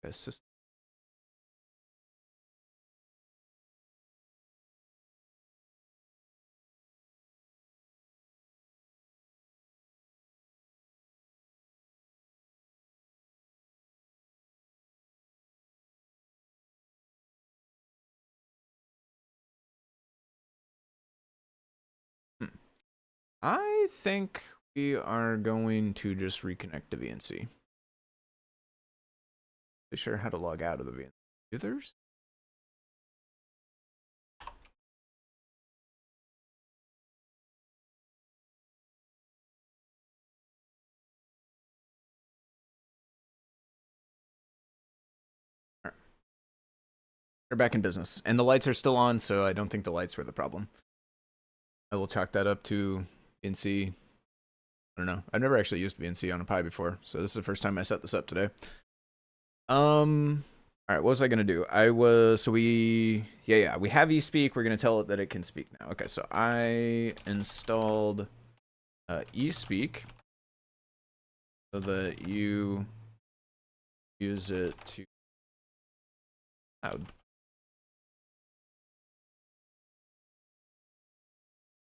Assist. I think we are going to just reconnect to VNC. Be sure how to log out of the VNC. Users? All right. We're back in business. And the lights are still on, so I don't think the lights were the problem. I will chalk that up to VNC. I don't know. I've never actually used VNC on a Pi before, so this is the first time I set this up today. All right, what was I gonna do? We have eSpeak. We're gonna tell it that it can speak now. Okay, so I installed eSpeak so that you use it to cloud.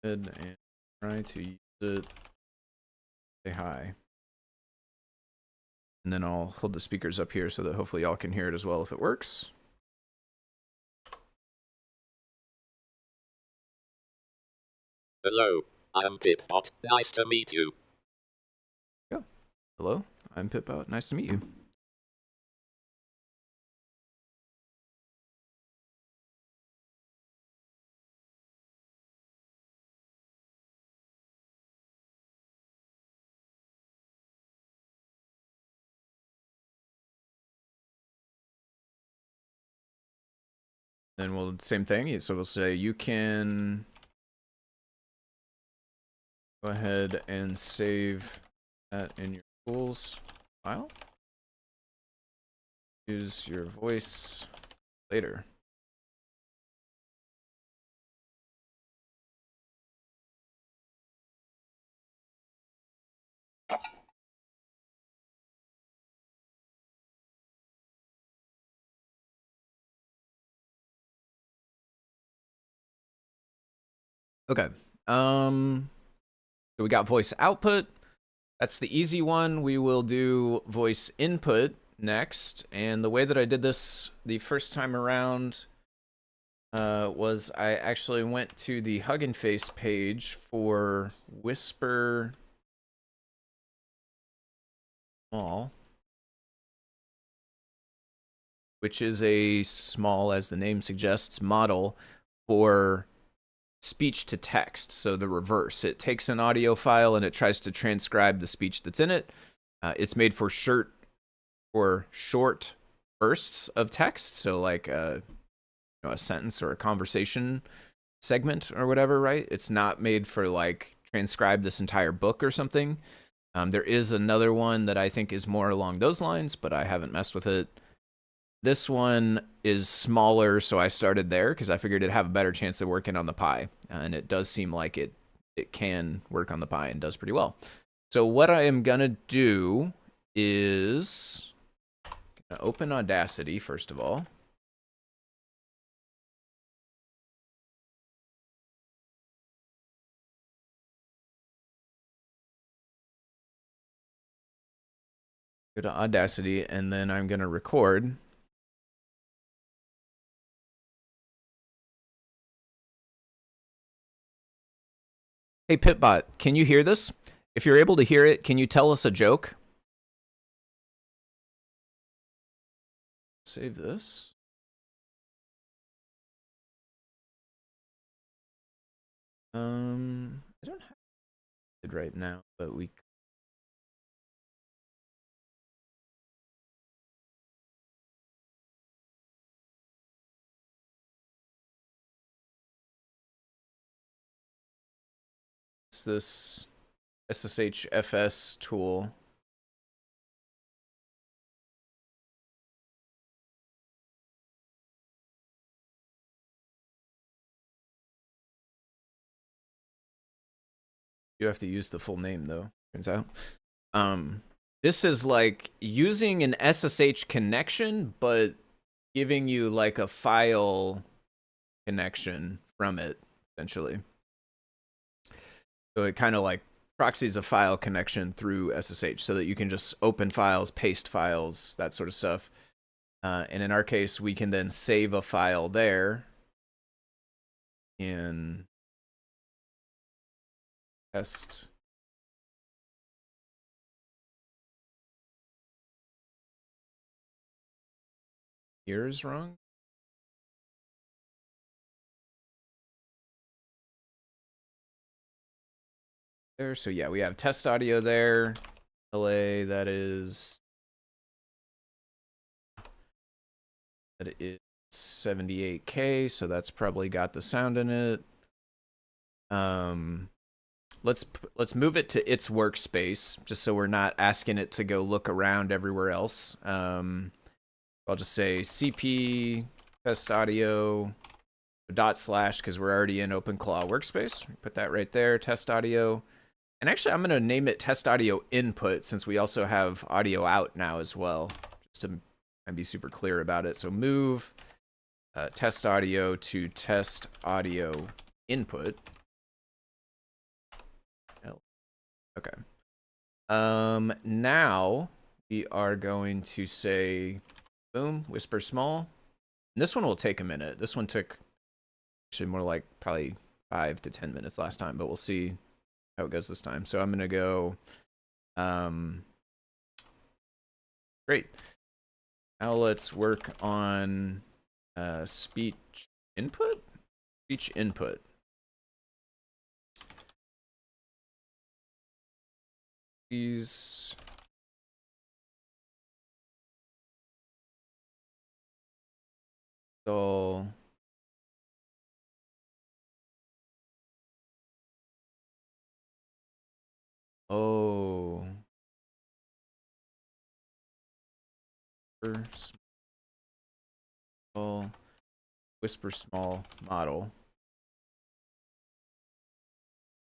And try to use it. Say hi. And then I'll hold the speakers up here so that hopefully y'all can hear it as well if it works. Hello, I'm Pipbot. Nice to meet you. Yeah. Hello, I'm Pipbot. Nice to meet you. Then we'll same thing. So we'll say you can Go ahead and save that in your tools file. Use your voice later. Okay. So we got voice output. That's the easy one. We will do voice input next. And the way that I did this the first time around was I actually went to the Hugging Face page for Whisper Small, which is a small, as the name suggests, model for speech to text. So the reverse. It takes an audio file and it tries to transcribe the speech that's in it. It's made for short bursts of text. So like a sentence or a conversation segment or whatever, right? It's not made for like transcribe this entire book or something. There is another one that I think is more along those lines, but I haven't messed with it. This one is smaller, so I started there because I figured it'd have a better chance of working on the Pi, and it does seem like it can work on the Pi and does pretty well. So what I am gonna do is open Audacity first of all. Go to Audacity, and then I'm gonna record. Hey, Pitbot, can you hear this? If you're able to hear it, can you tell us a joke? Save this. I don't have it right now, but we. It's this SSHFS tool. You have to use the full name though, turns out. This is like using an SSH connection, but giving you like a file connection from it, essentially. So it kind of like proxies a file connection through SSH so that you can just open files, paste files, that sort of stuff. And in our case, we can then save a file there in test. Here is wrong. There. So yeah, we have test audio there. LA, that is 78K, so that's probably got the sound in it. Let's move it to its workspace, just so we're not asking it to go look around everywhere else. I'll just say CP test audio / because we're already in OpenClaw workspace. Put that right there, test audio. And actually, I'm going to name it test audio input since we also have audio out now as well, just to be super clear about it. So move test audio to test audio input. Okay. Now we are going to say, boom, whisper small. And this one will take a minute. This one took actually more like probably 5 to 10 minutes last time, but we'll see how it goes this time. So I'm going to go, great. Now let's work on speech input. Speech input. Please install Oh. Small, whisper small model.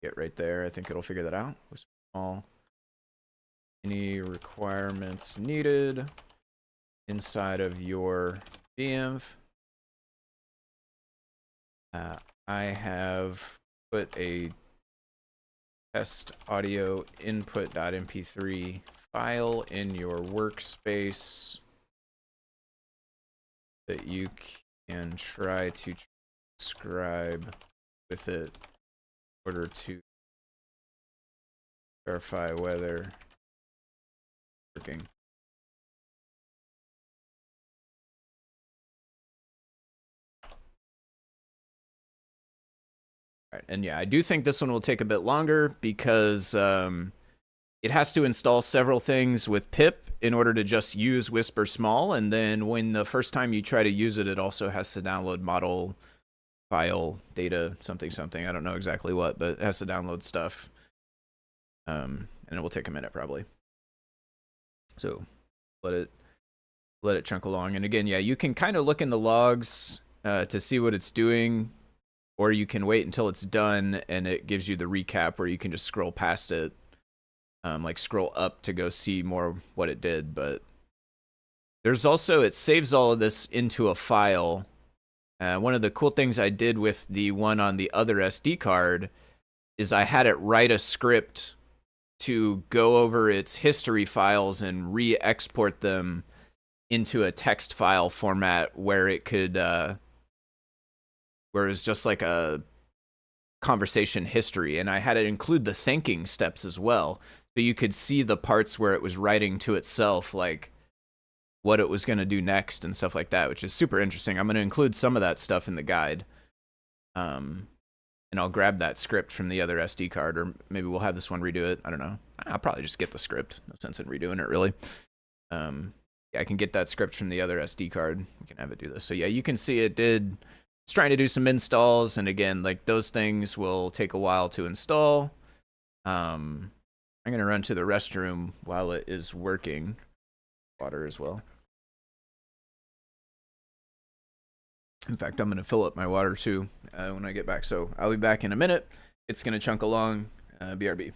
Get right there. I think it'll figure that out. Whisper small. Any requirements needed inside of your VMV. I have put a test audio input.mp3 file in your workspace that you can try to transcribe with it in order to verify whether it's working. All right, and yeah, I do think this one will take a bit longer because it has to install several things with pip in order to just use Whisper Small, and then when the first time you try to use it, it also has to download model file data something something. I don't know exactly what, but it has to download stuff, and it will take a minute probably. So let it chunk along. And again, yeah, you can kind of look in the logs to see what it's doing, or you can wait until it's done and it gives you the recap where you can just scroll past it. Like scroll up to go see more what it did. But there's also, it saves all of this into a file. One of the cool things I did with the one on the other SD card is I had it write a script to go over its history files and re-export them into a text file format where it could, where it's just like a conversation history. And I had it include the thinking steps as well. So you could see the parts where it was writing to itself, like what it was going to do next and stuff like that, which is super interesting. I'm going to include some of that stuff in the guide. And I'll grab that script from the other SD card, or maybe we'll have this one redo it. I don't know. I'll probably just get the script. No sense in redoing it, really. Yeah, I can get that script from the other SD card. We can have it do this. So yeah, you can see it did. It's trying to do some installs, and again, like those things will take a while to install. I'm gonna run to the restroom while it is working. Water as well. In fact, I'm gonna fill up my water too when I get back. So I'll be back in a minute. It's gonna chunk along. BRB.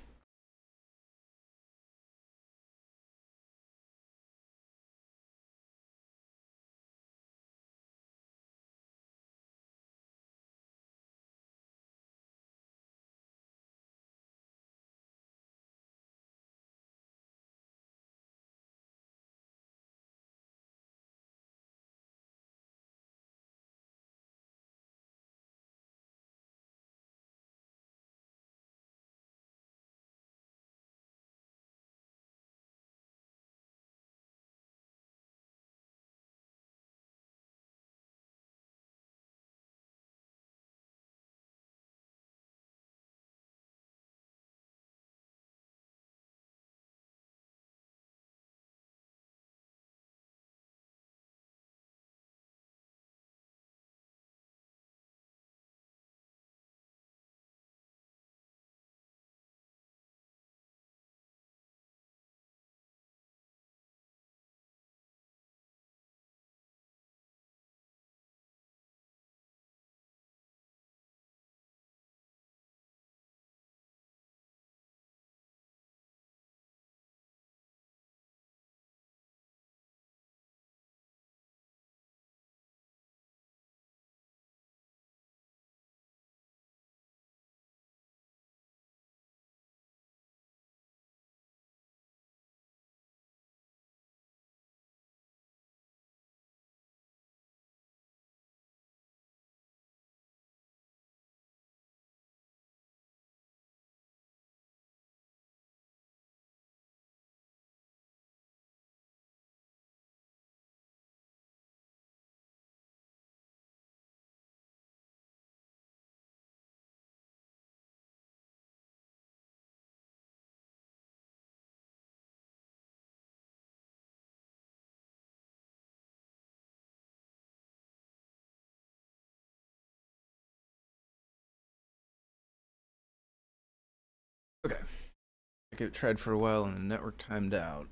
like it tried for a while and the network timed out.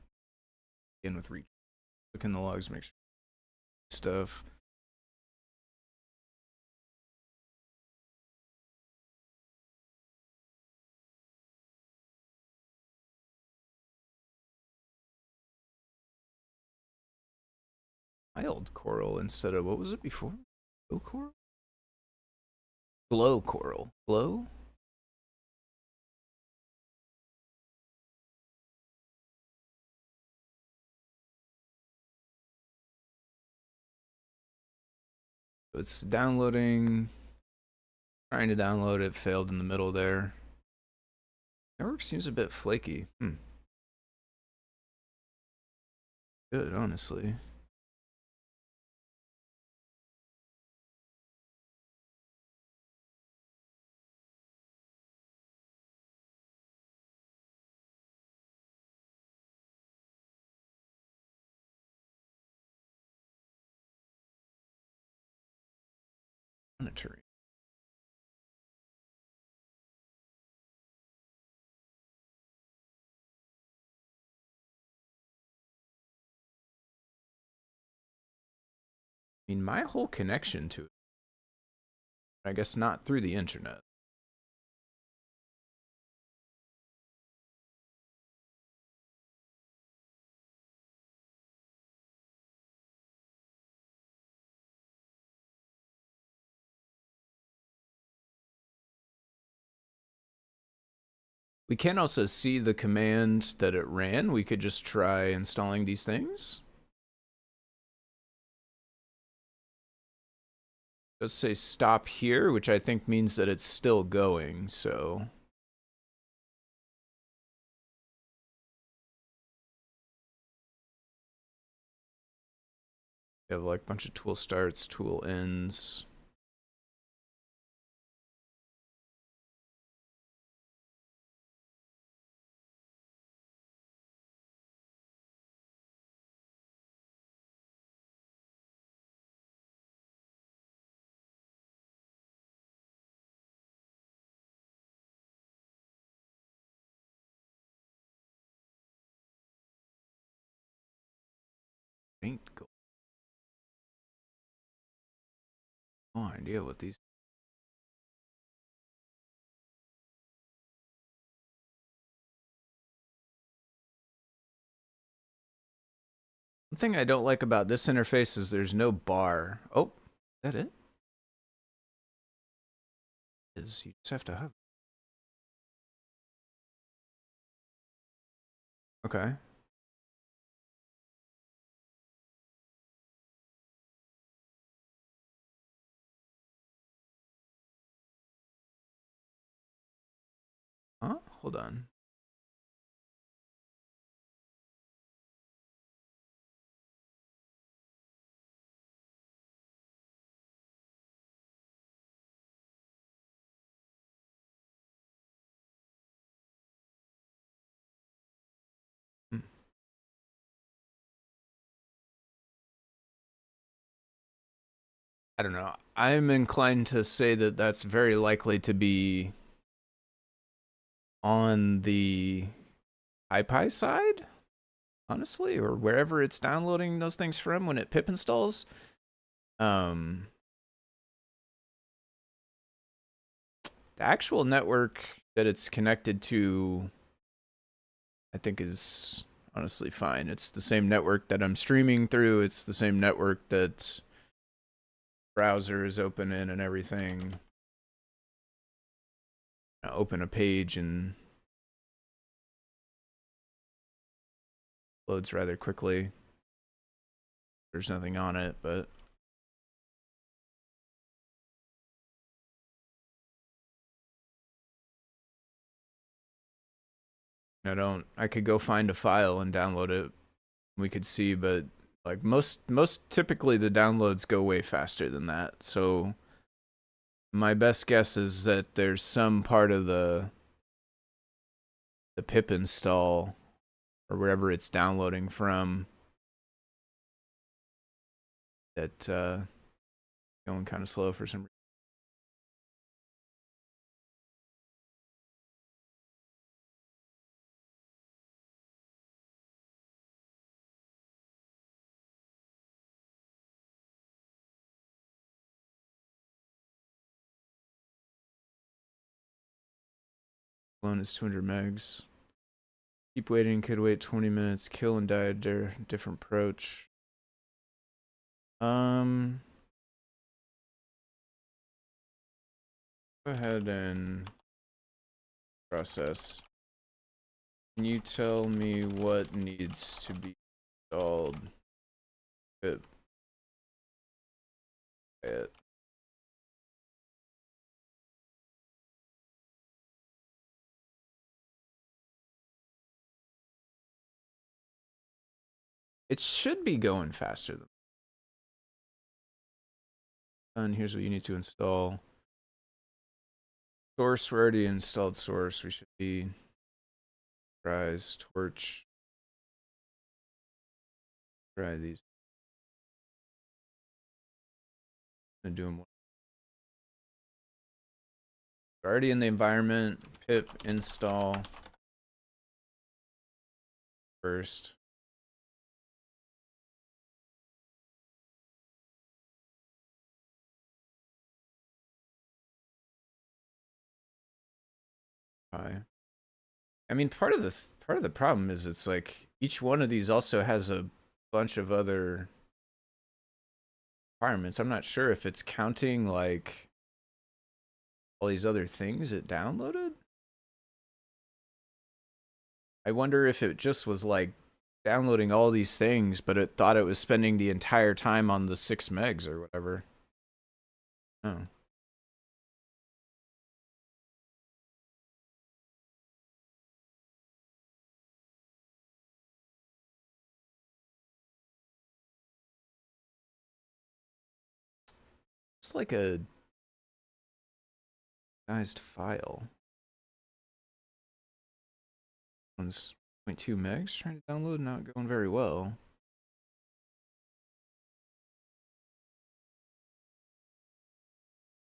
Again with reach. Look in the logs, make sure stuff. Mild coral instead of, what was it before? Glow coral? Glow coral. Glow? So it's downloading. Trying to download it, failed in the middle there. Network seems a bit flaky. Good, honestly. Monitoring. I mean, my whole connection to it. I guess not through the internet. We can also see the command that it ran. We could just try installing these things. Let's say stop here, which I think means that it's still going, so. We have like a bunch of tool starts, tool ends. Faint gold. No idea what these. One thing I don't like about this interface is there's no bar. Oh, is that it? You just have to hover. Okay. Huh? Hold on. Hmm. I don't know. I'm inclined to say that that's very likely to be on the Pi5 side, honestly, or wherever it's downloading those things from when it pip installs. The actual network that it's connected to, I think, is honestly fine. It's the same network that I'm streaming through. It's the same network that browser is open in and everything. Open a page and loads rather quickly. There's nothing on it, but I could go find a file and download it. We could see, but like most typically the downloads go way faster than that. So my best guess is that there's some part of the pip install or wherever it's downloading from that going kind of slow for some reason. Alone is 200 megs. Keep waiting, could wait 20 minutes. Kill and die, different approach. Go ahead and process. Can you tell me what needs to be installed? Good. It. It should be going faster than. And here's what you need to install. Source, we already installed source. We should be Rise, Torch. Try these. I'm gonna do them. Already in the environment. Pip install first. Pi. I mean, part of the problem is it's like each one of these also has a bunch of other requirements. I'm not sure if it's counting like all these other things it downloaded. I wonder if it just was like downloading all these things, but it thought it was spending the entire time on the 6 megs or whatever. Oh. It's like a sized file. One's 0.2 megs trying to download, not going very well.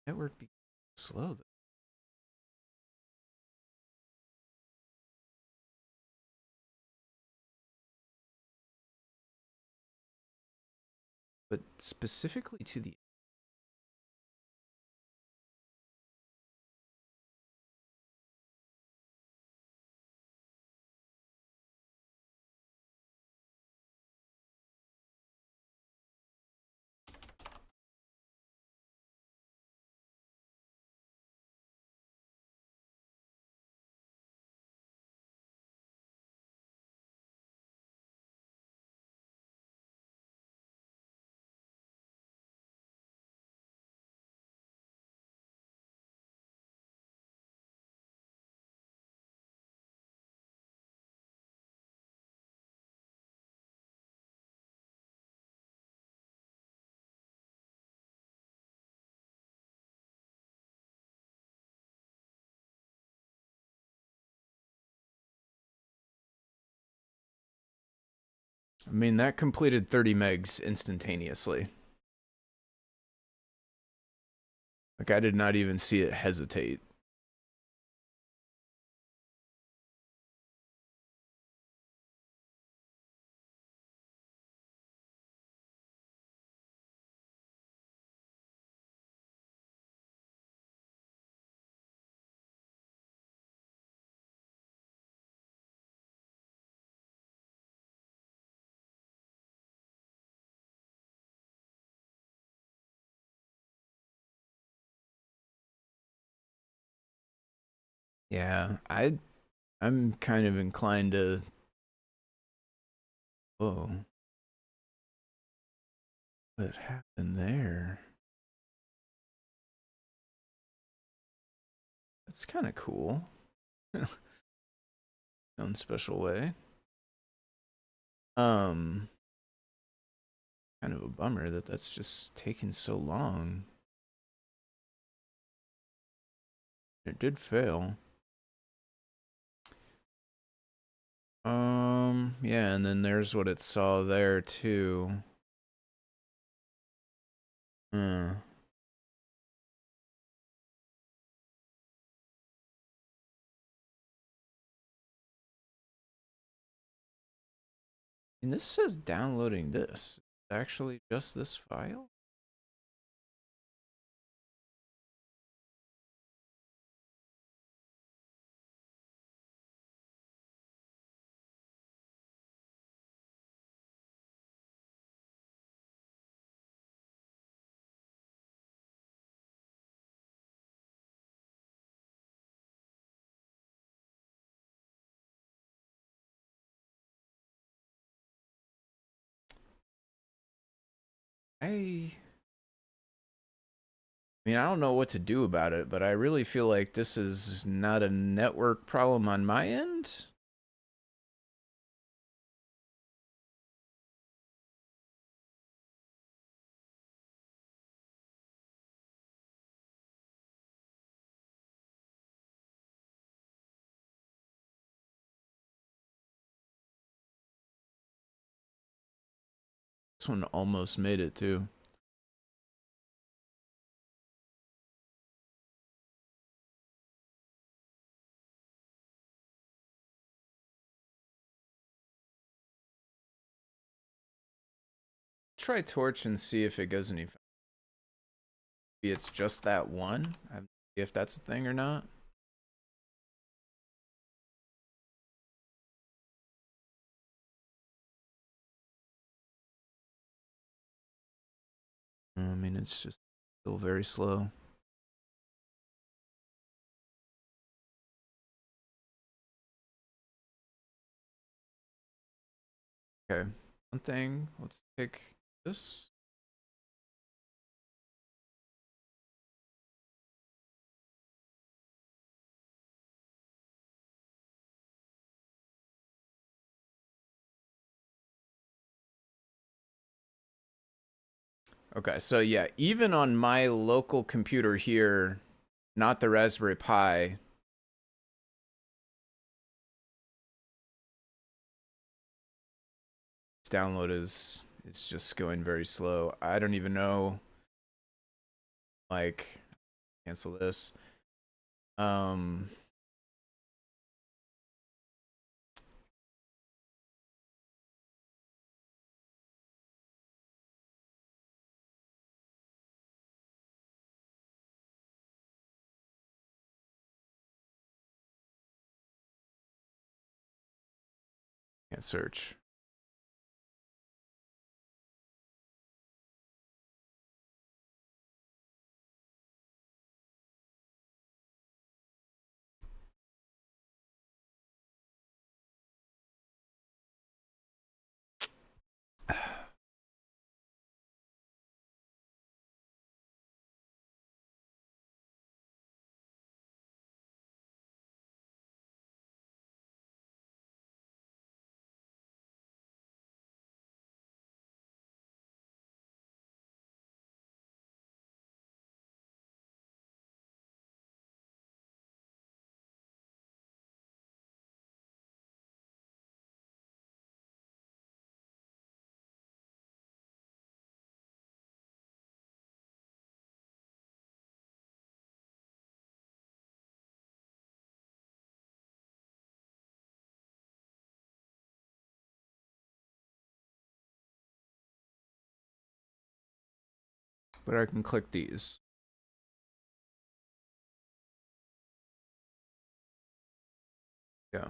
Network be slow though. But specifically to the I mean, that completed 30 megs instantaneously. Like, I did not even see it hesitate. Yeah, I'm kind of inclined to. Whoa. What happened there? That's kind of cool. Own special way. Kind of a bummer that that's just taking so long. It did fail. Yeah, and then there's what it saw there too. Hmm. And this says downloading this. Actually, just this file? I mean, I don't know what to do about it, but I really feel like this is not a network problem on my end. This one almost made it too. Try torch and see if it goes any faster. Maybe it's just that one. I have no idea if that's a thing or not. I mean, it's just still very slow. Okay, one thing. Let's take this. Okay, so yeah, even on my local computer here, not the Raspberry Pi, its download is just going very slow. I don't even know, like, cancel this. Um, can't search. But I can click these. Yeah.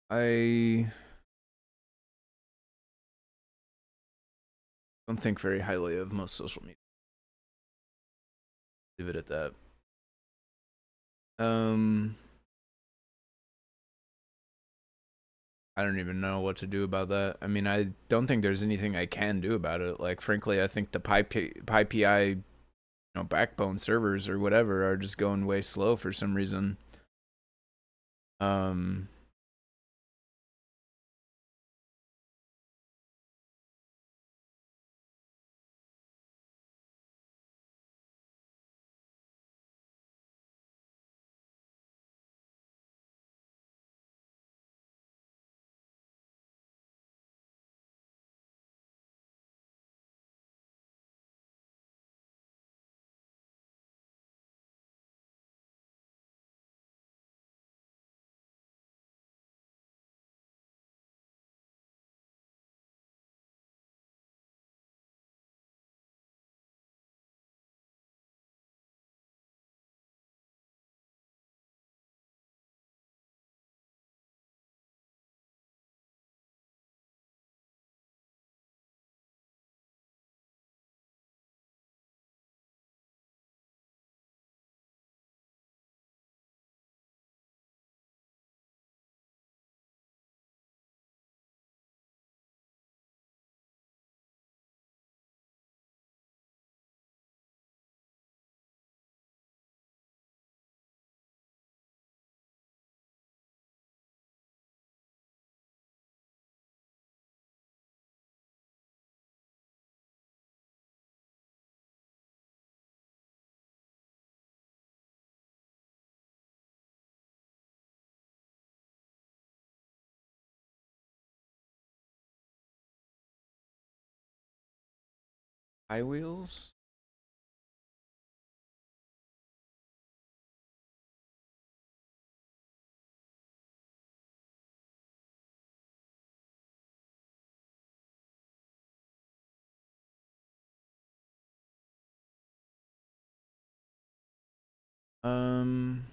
I don't think very highly of most social media. Leave it at that. I don't even know what to do about that. I mean, I don't think there's anything I can do about it. Like, frankly, I think the Pi backbone servers or whatever are just going way slow for some reason. Um, High wheels. Um,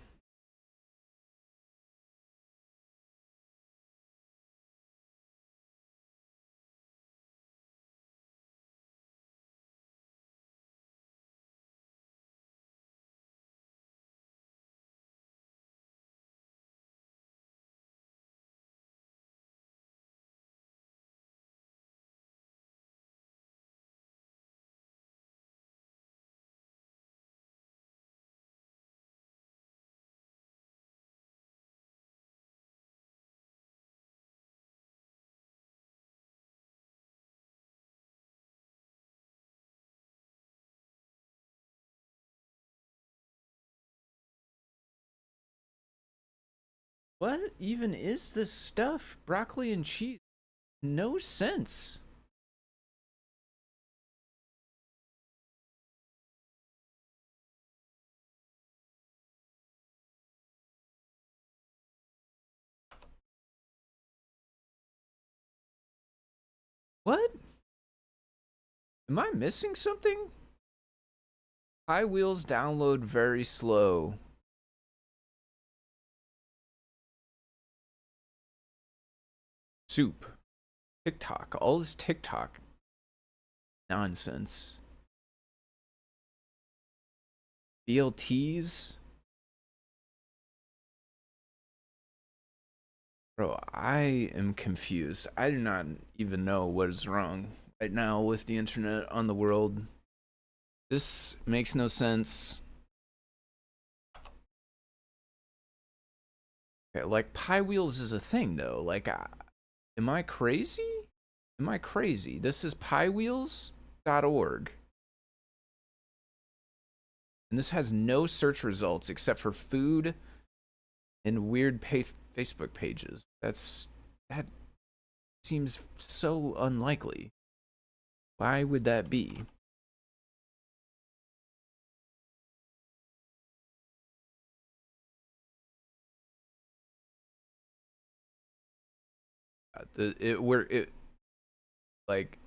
what even is this stuff? Broccoli and cheese. No sense. What? Am I missing something? High wheels download very slow. Soup. TikTok. All this TikTok nonsense. BLTs. Bro, I am confused. I do not even know what is wrong right now with the internet on the world. This makes no sense. Okay, like Pi Wheels is a thing though. Like, am I crazy? Am I crazy? This is piwheels.org. And this has no search results except for food and weird Facebook pages. That seems so unlikely. Why would that be? Like,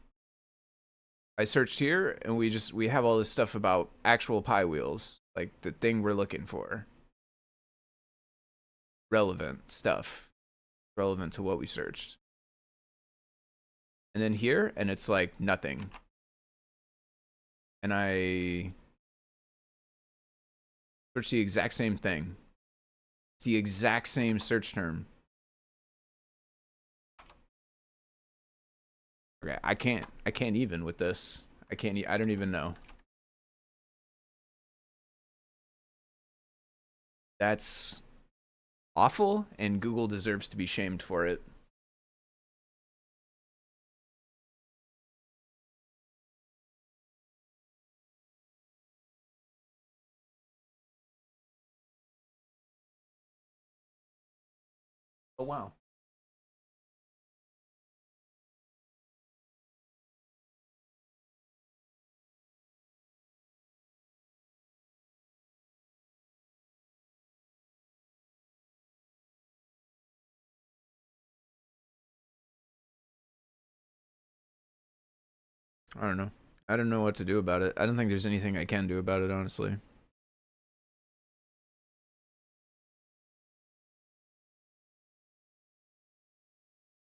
I searched here and we have all this stuff about actual Pi wheels, like the thing we're looking for. Relevant stuff. Relevant to what we searched. And then here, and it's like nothing. And I search the exact same thing. It's the exact same search term. Okay, I can't even with this. I don't even know. That's awful, and Google deserves to be shamed for it. Oh, wow. I don't know. I don't know what to do about it. I don't think there's anything I can do about it, honestly.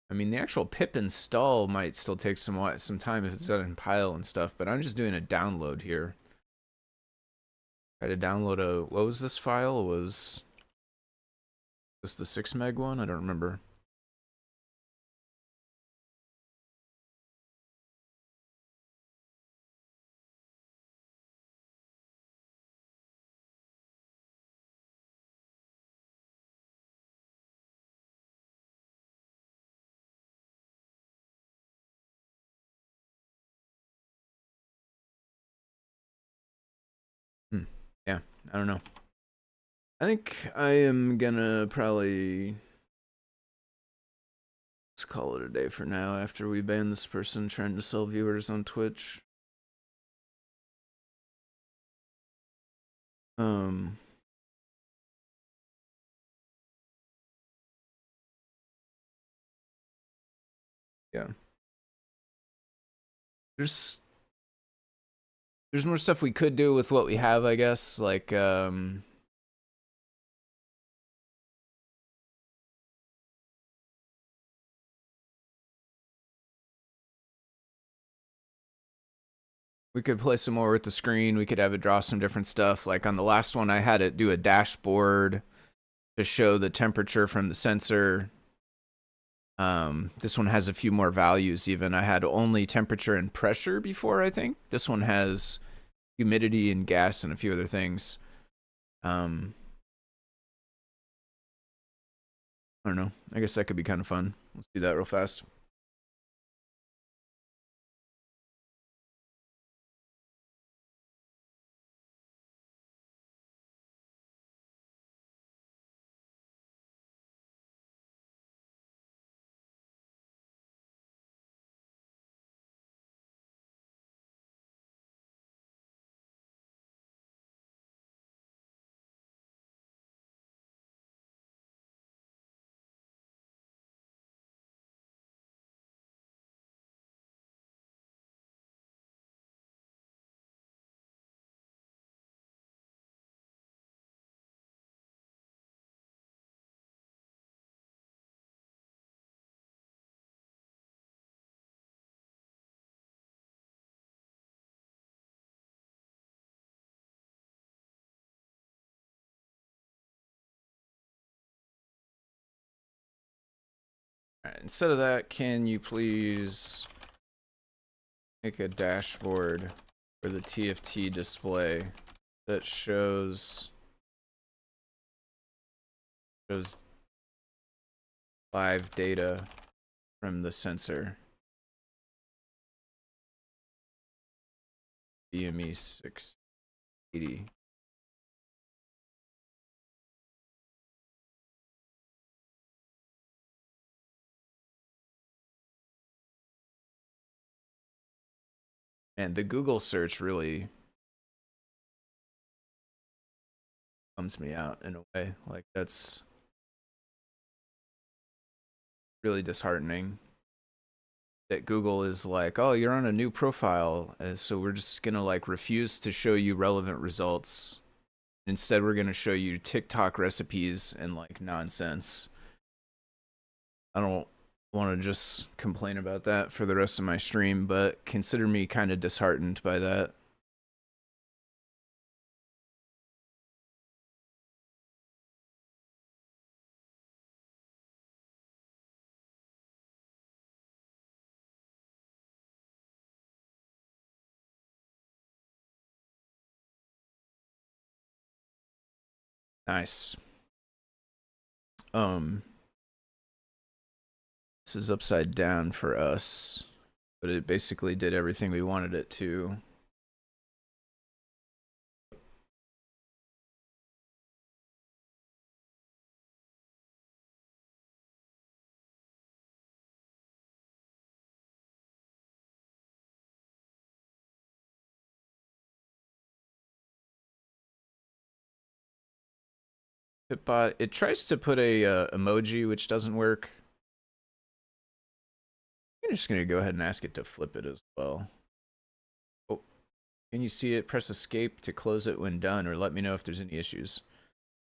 I mean, the actual pip install might still take some time if it's done in Pile and stuff, but I'm just doing a download here. Try to download what was this file? Was this the 6 meg one? I don't remember. Yeah, I don't know. I think I am gonna probably let's call it a day for now after we ban this person trying to sell viewers on Twitch. Um, yeah. There's there's more stuff we could do with what we have, I guess. Like, we could play some more with the screen. We could have it draw some different stuff. Like on the last one, I had it do a dashboard to show the temperature from the sensor. This one has a few more values even. I had only temperature and pressure before, I think. This one has humidity and gas and a few other things. I don't know. I guess that could be kind of fun. Let's do that real fast. All right, instead of that, can you please make a dashboard for the TFT display that shows live data from the sensor? BME 680. And the Google search really bums me out in a way. Like, that's really disheartening that Google is like, oh, you're on a new profile, so we're just gonna like refuse to show you relevant results. Instead, we're gonna show you TikTok recipes and like nonsense. I don't want to just complain about that for the rest of my stream, but consider me kind of disheartened by that. Nice. This is upside down for us, but it basically did everything we wanted it to. Pitbot, it tries to put a emoji, which doesn't work. I'm just gonna go ahead and ask it to flip it as well. Oh, can you see it? Press escape to close it when done, or let me know if there's any issues.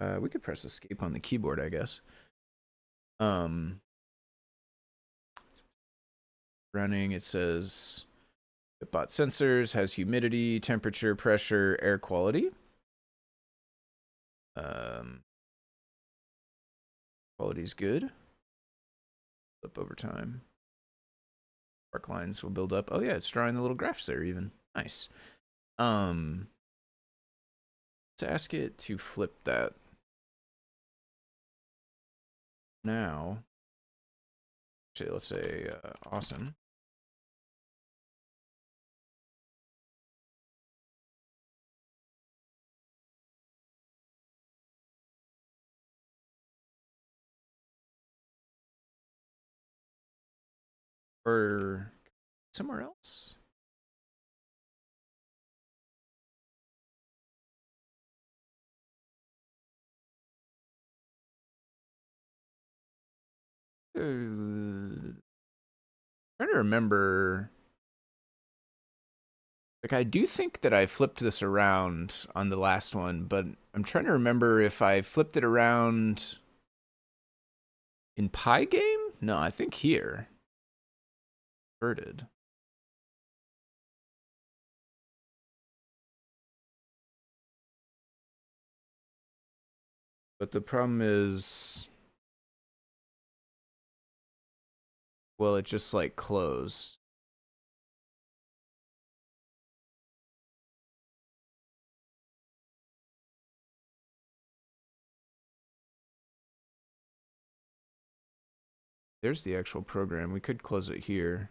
We could press escape on the keyboard, I guess. Running, it says Pitbot sensors, has humidity, temperature, pressure, air quality. Quality's good. Flip over time. Arc lines will build up. Oh yeah, it's drawing the little graphs there even. Nice. Let's ask it to flip that. Now, actually, let's say awesome. Or somewhere else. Trying to remember. Like, I do think that I flipped this around on the last one, but I'm trying to remember if I flipped it around in Pi game? No, I think here. Inverted. But the problem is, well, it just like closed. There's the actual program. We could close it here.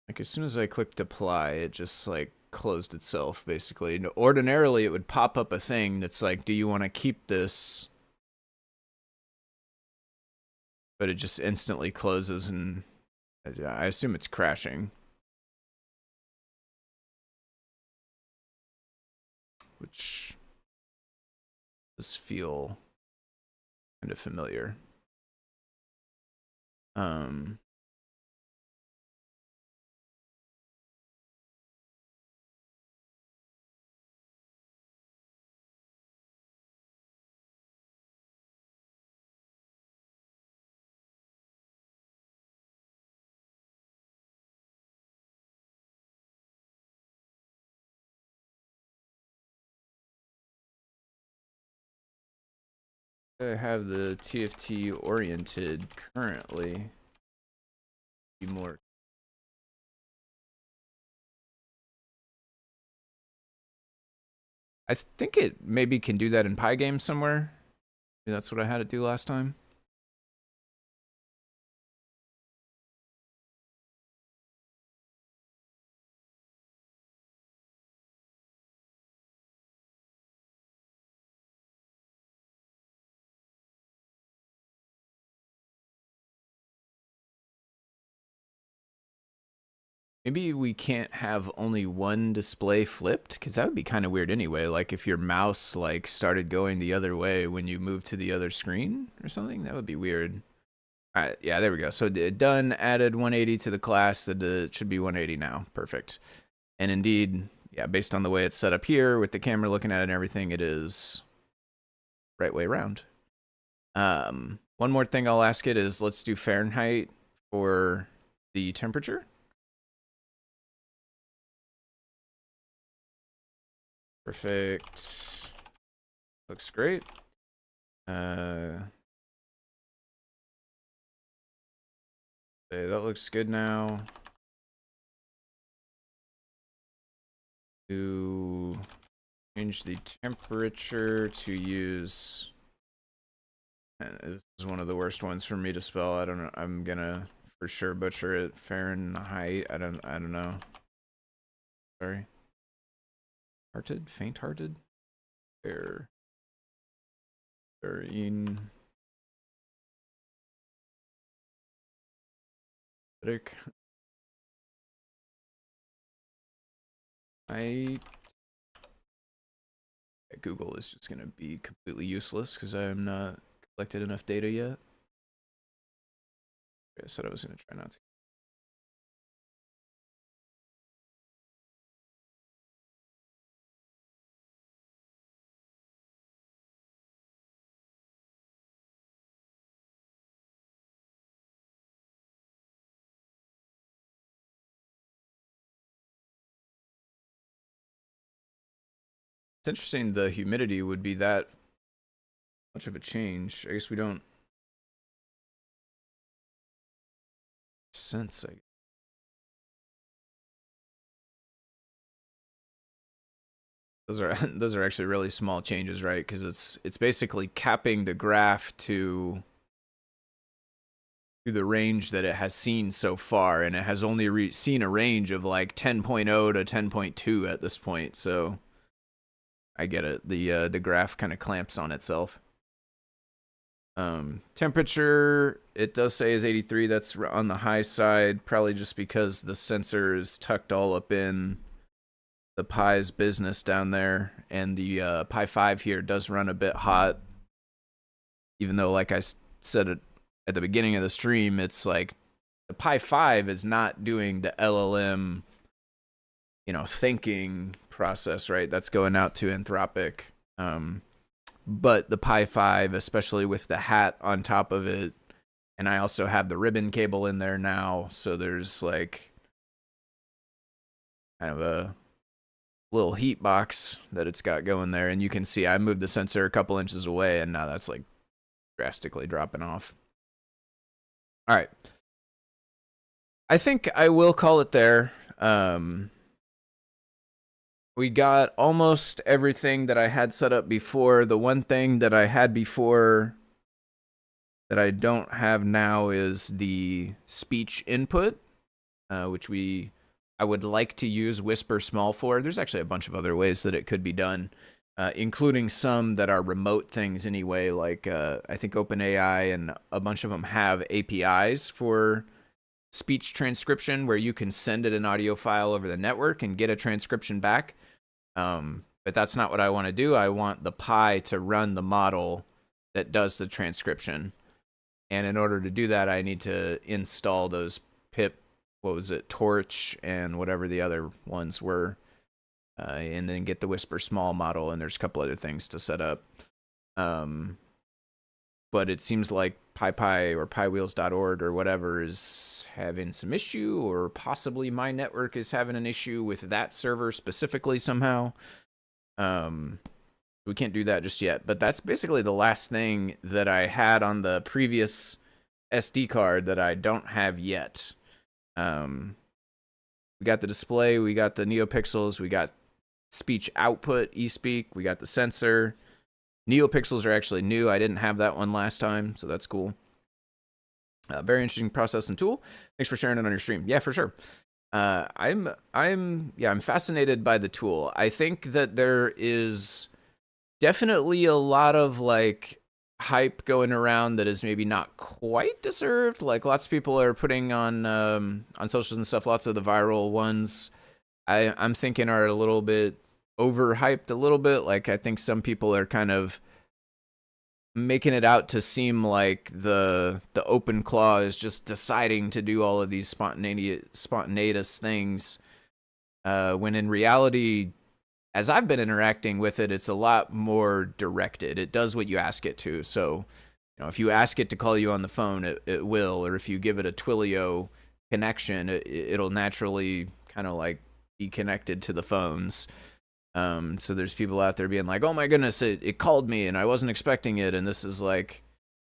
Like, as soon as I clicked apply, it just like closed itself, basically. And ordinarily, it would pop up a thing that's like, do you want to keep this? But it just instantly closes, and I assume it's crashing. Which does feel kind of familiar. I have the TFT oriented currently. Be more. I think it maybe can do that in Pi game somewhere. Maybe that's what I had it do last time. Maybe we can't have only one display flipped, because that would be kind of weird anyway. Like if your mouse like started going the other way when you moved to the other screen or something, that would be weird. All right, yeah, there we go. So done, added 180 to the class. That it should be 180 now. Perfect. And indeed, yeah, based on the way it's set up here with the camera looking at it and everything, it is right way around. One more thing I'll ask it is let's do Fahrenheit for the temperature. Perfect. Looks great. Okay, that looks good now. To change the temperature to use. This is one of the worst ones for me to spell. I don't know. I'm gonna for sure butcher it. Fahrenheit. I don't know. Sorry. Hearted? Faint-hearted? Fair. Farin. Google is just gonna be completely useless because I am not collected enough data yet. I said I was gonna try not to. It's interesting the humidity would be that much of a change. I guess we don't sense. Those are actually really small changes, right? Because it's basically capping the graph to through the range that it has seen so far, and it has only seen a range of like 10.0 to 10.2 at this point. So I get it. The graph kind of clamps on itself. Temperature, it does say is 83. That's on the high side, probably just because the sensor is tucked all up in the Pi's business down there, and the Pi5 here does run a bit hot, even though, like I said at the beginning of the stream, it's like the Pi5 is not doing the LLM, thinking process, right? That's going out to Anthropic. But the Pi5, especially with the hat on top of it, and I also have the ribbon cable in there now, so there's like kind of a little heat box that it's got going there, and you can see I moved the sensor a couple inches away, and now that's like drastically dropping off. All right. I think I will call it there. We got almost everything that I had set up before. The one thing that I had before that I don't have now is the speech input, which I would like to use Whisper Small for. There's actually a bunch of other ways that it could be done, including some that are remote things anyway, like I think OpenAI and a bunch of them have APIs for speech transcription where you can send it an audio file over the network and get a transcription back. But that's not what I want to do. I want the Pi to run the model that does the transcription. And in order to do that, I need to install those pip, Torch and whatever the other ones were, and then get the Whisper Small model. And there's a couple other things to set up. But it seems like PyPy or PyWheels.org or whatever is having some issue, or possibly my network is having an issue with that server specifically somehow. We can't do that just yet, but that's basically the last thing that I had on the previous SD card that I don't have yet. We got the display, we got the NeoPixels, we got speech output, eSpeak, we got the sensor. NeoPixels are actually new. I didn't have that one last time, so that's cool. Very interesting process and tool. Thanks for sharing it on your stream. Yeah, for sure. I'm fascinated by the tool. I think that there is definitely a lot of like hype going around that is maybe not quite deserved. Like lots of people are putting on socials and stuff. Lots of the viral ones I'm thinking are a little bit overhyped a little bit. Like I think some people are kind of making it out to seem like the open claw is just deciding to do all of these spontaneous things, when in reality, as I've been interacting with it, it's a lot more directed. It does what you ask it to. So, if you ask it to call you on the phone, it will, or if you give it a Twilio connection, it'll naturally kind of like be connected to the phones. So there's people out there being like, oh my goodness, it called me and I wasn't expecting it. And this is like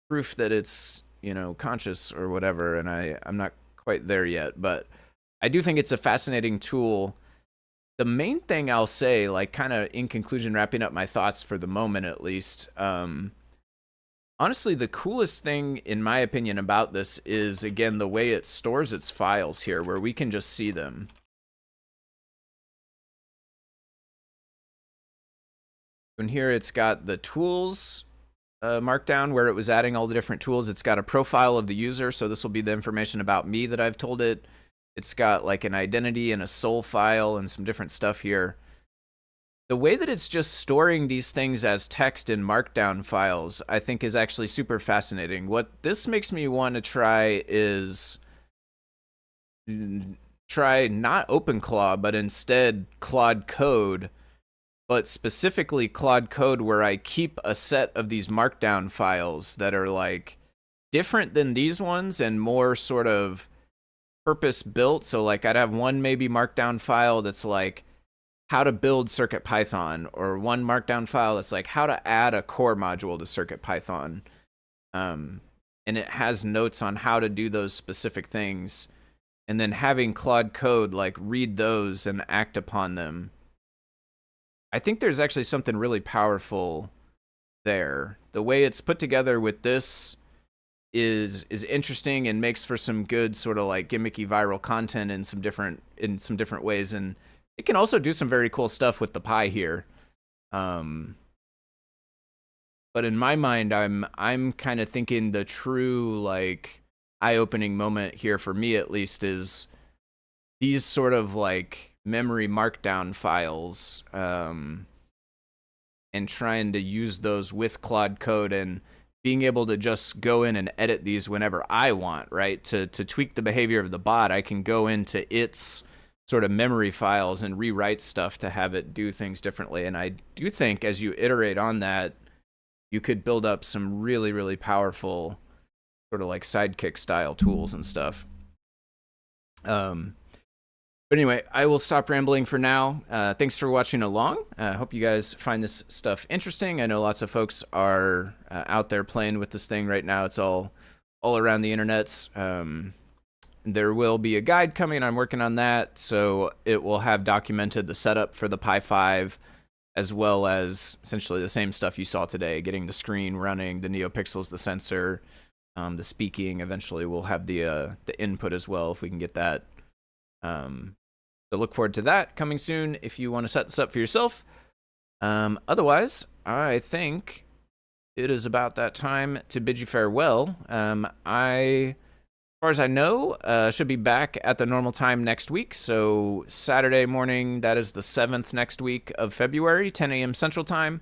proof that it's, conscious or whatever. And I'm not quite there yet, but I do think it's a fascinating tool. The main thing I'll say, like kind of in conclusion, wrapping up my thoughts for the moment, at least, honestly, the coolest thing in my opinion about this is, again, the way it stores its files here, where we can just see them. And here it's got the tools markdown where it was adding all the different tools. It's got a profile of the user, so this will be the information about me that I've told it. It's got like an identity and a soul file and some different stuff here. The way that it's just storing these things as text in markdown files, I think is actually super fascinating. What this makes me want to try is try not OpenClaw, but instead Claude Code, but specifically Claude Code, where I keep a set of these markdown files that are like different than these ones and more sort of purpose built. So like I'd have one maybe markdown file that's like how to build CircuitPython, or one markdown file that's like how to add a core module to CircuitPython. And it has notes on how to do those specific things. And then having Claude Code like read those and act upon them. I think there's actually something really powerful there. The way it's put together with this is interesting and makes for some good sort of like gimmicky viral content in some different ways, and it can also do some very cool stuff with the Pi here. But in my mind, I'm kind of thinking the true like eye-opening moment here for me at least is these sort of like memory markdown files, and trying to use those with Claude Code and being able to just go in and edit these whenever I want, right? To tweak the behavior of the bot, I can go into its sort of memory files and rewrite stuff to have it do things differently. And I do think as you iterate on that, you could build up some really, really powerful sort of like sidekick style tools and stuff. But anyway, I will stop rambling for now. Thanks for watching along. I hope you guys find this stuff interesting. I know lots of folks are out there playing with this thing right now. It's all around the internets. There will be a guide coming. I'm working on that, so it will have documented the setup for the Pi5, as well as essentially the same stuff you saw today, getting the screen running, the NeoPixels, the sensor, the speaking. Eventually, we'll have the input as well if we can get that. So look forward to that coming soon if you want to set this up for yourself. Otherwise, I think it is about that time to bid you farewell. As far as I know, should be back at the normal time next week. So Saturday morning, that is the 7th next week of February, 10 a.m. Central Time.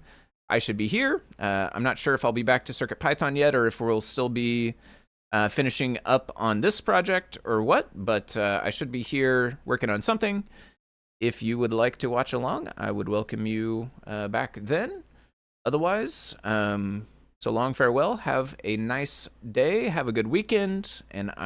I should be here. I'm not sure if I'll be back to CircuitPython yet or if we'll still be finishing up on this project or what, but I should be here working on something. If you would like to watch along, I would welcome you back then. Otherwise, so long, farewell, have a nice day, have a good weekend, and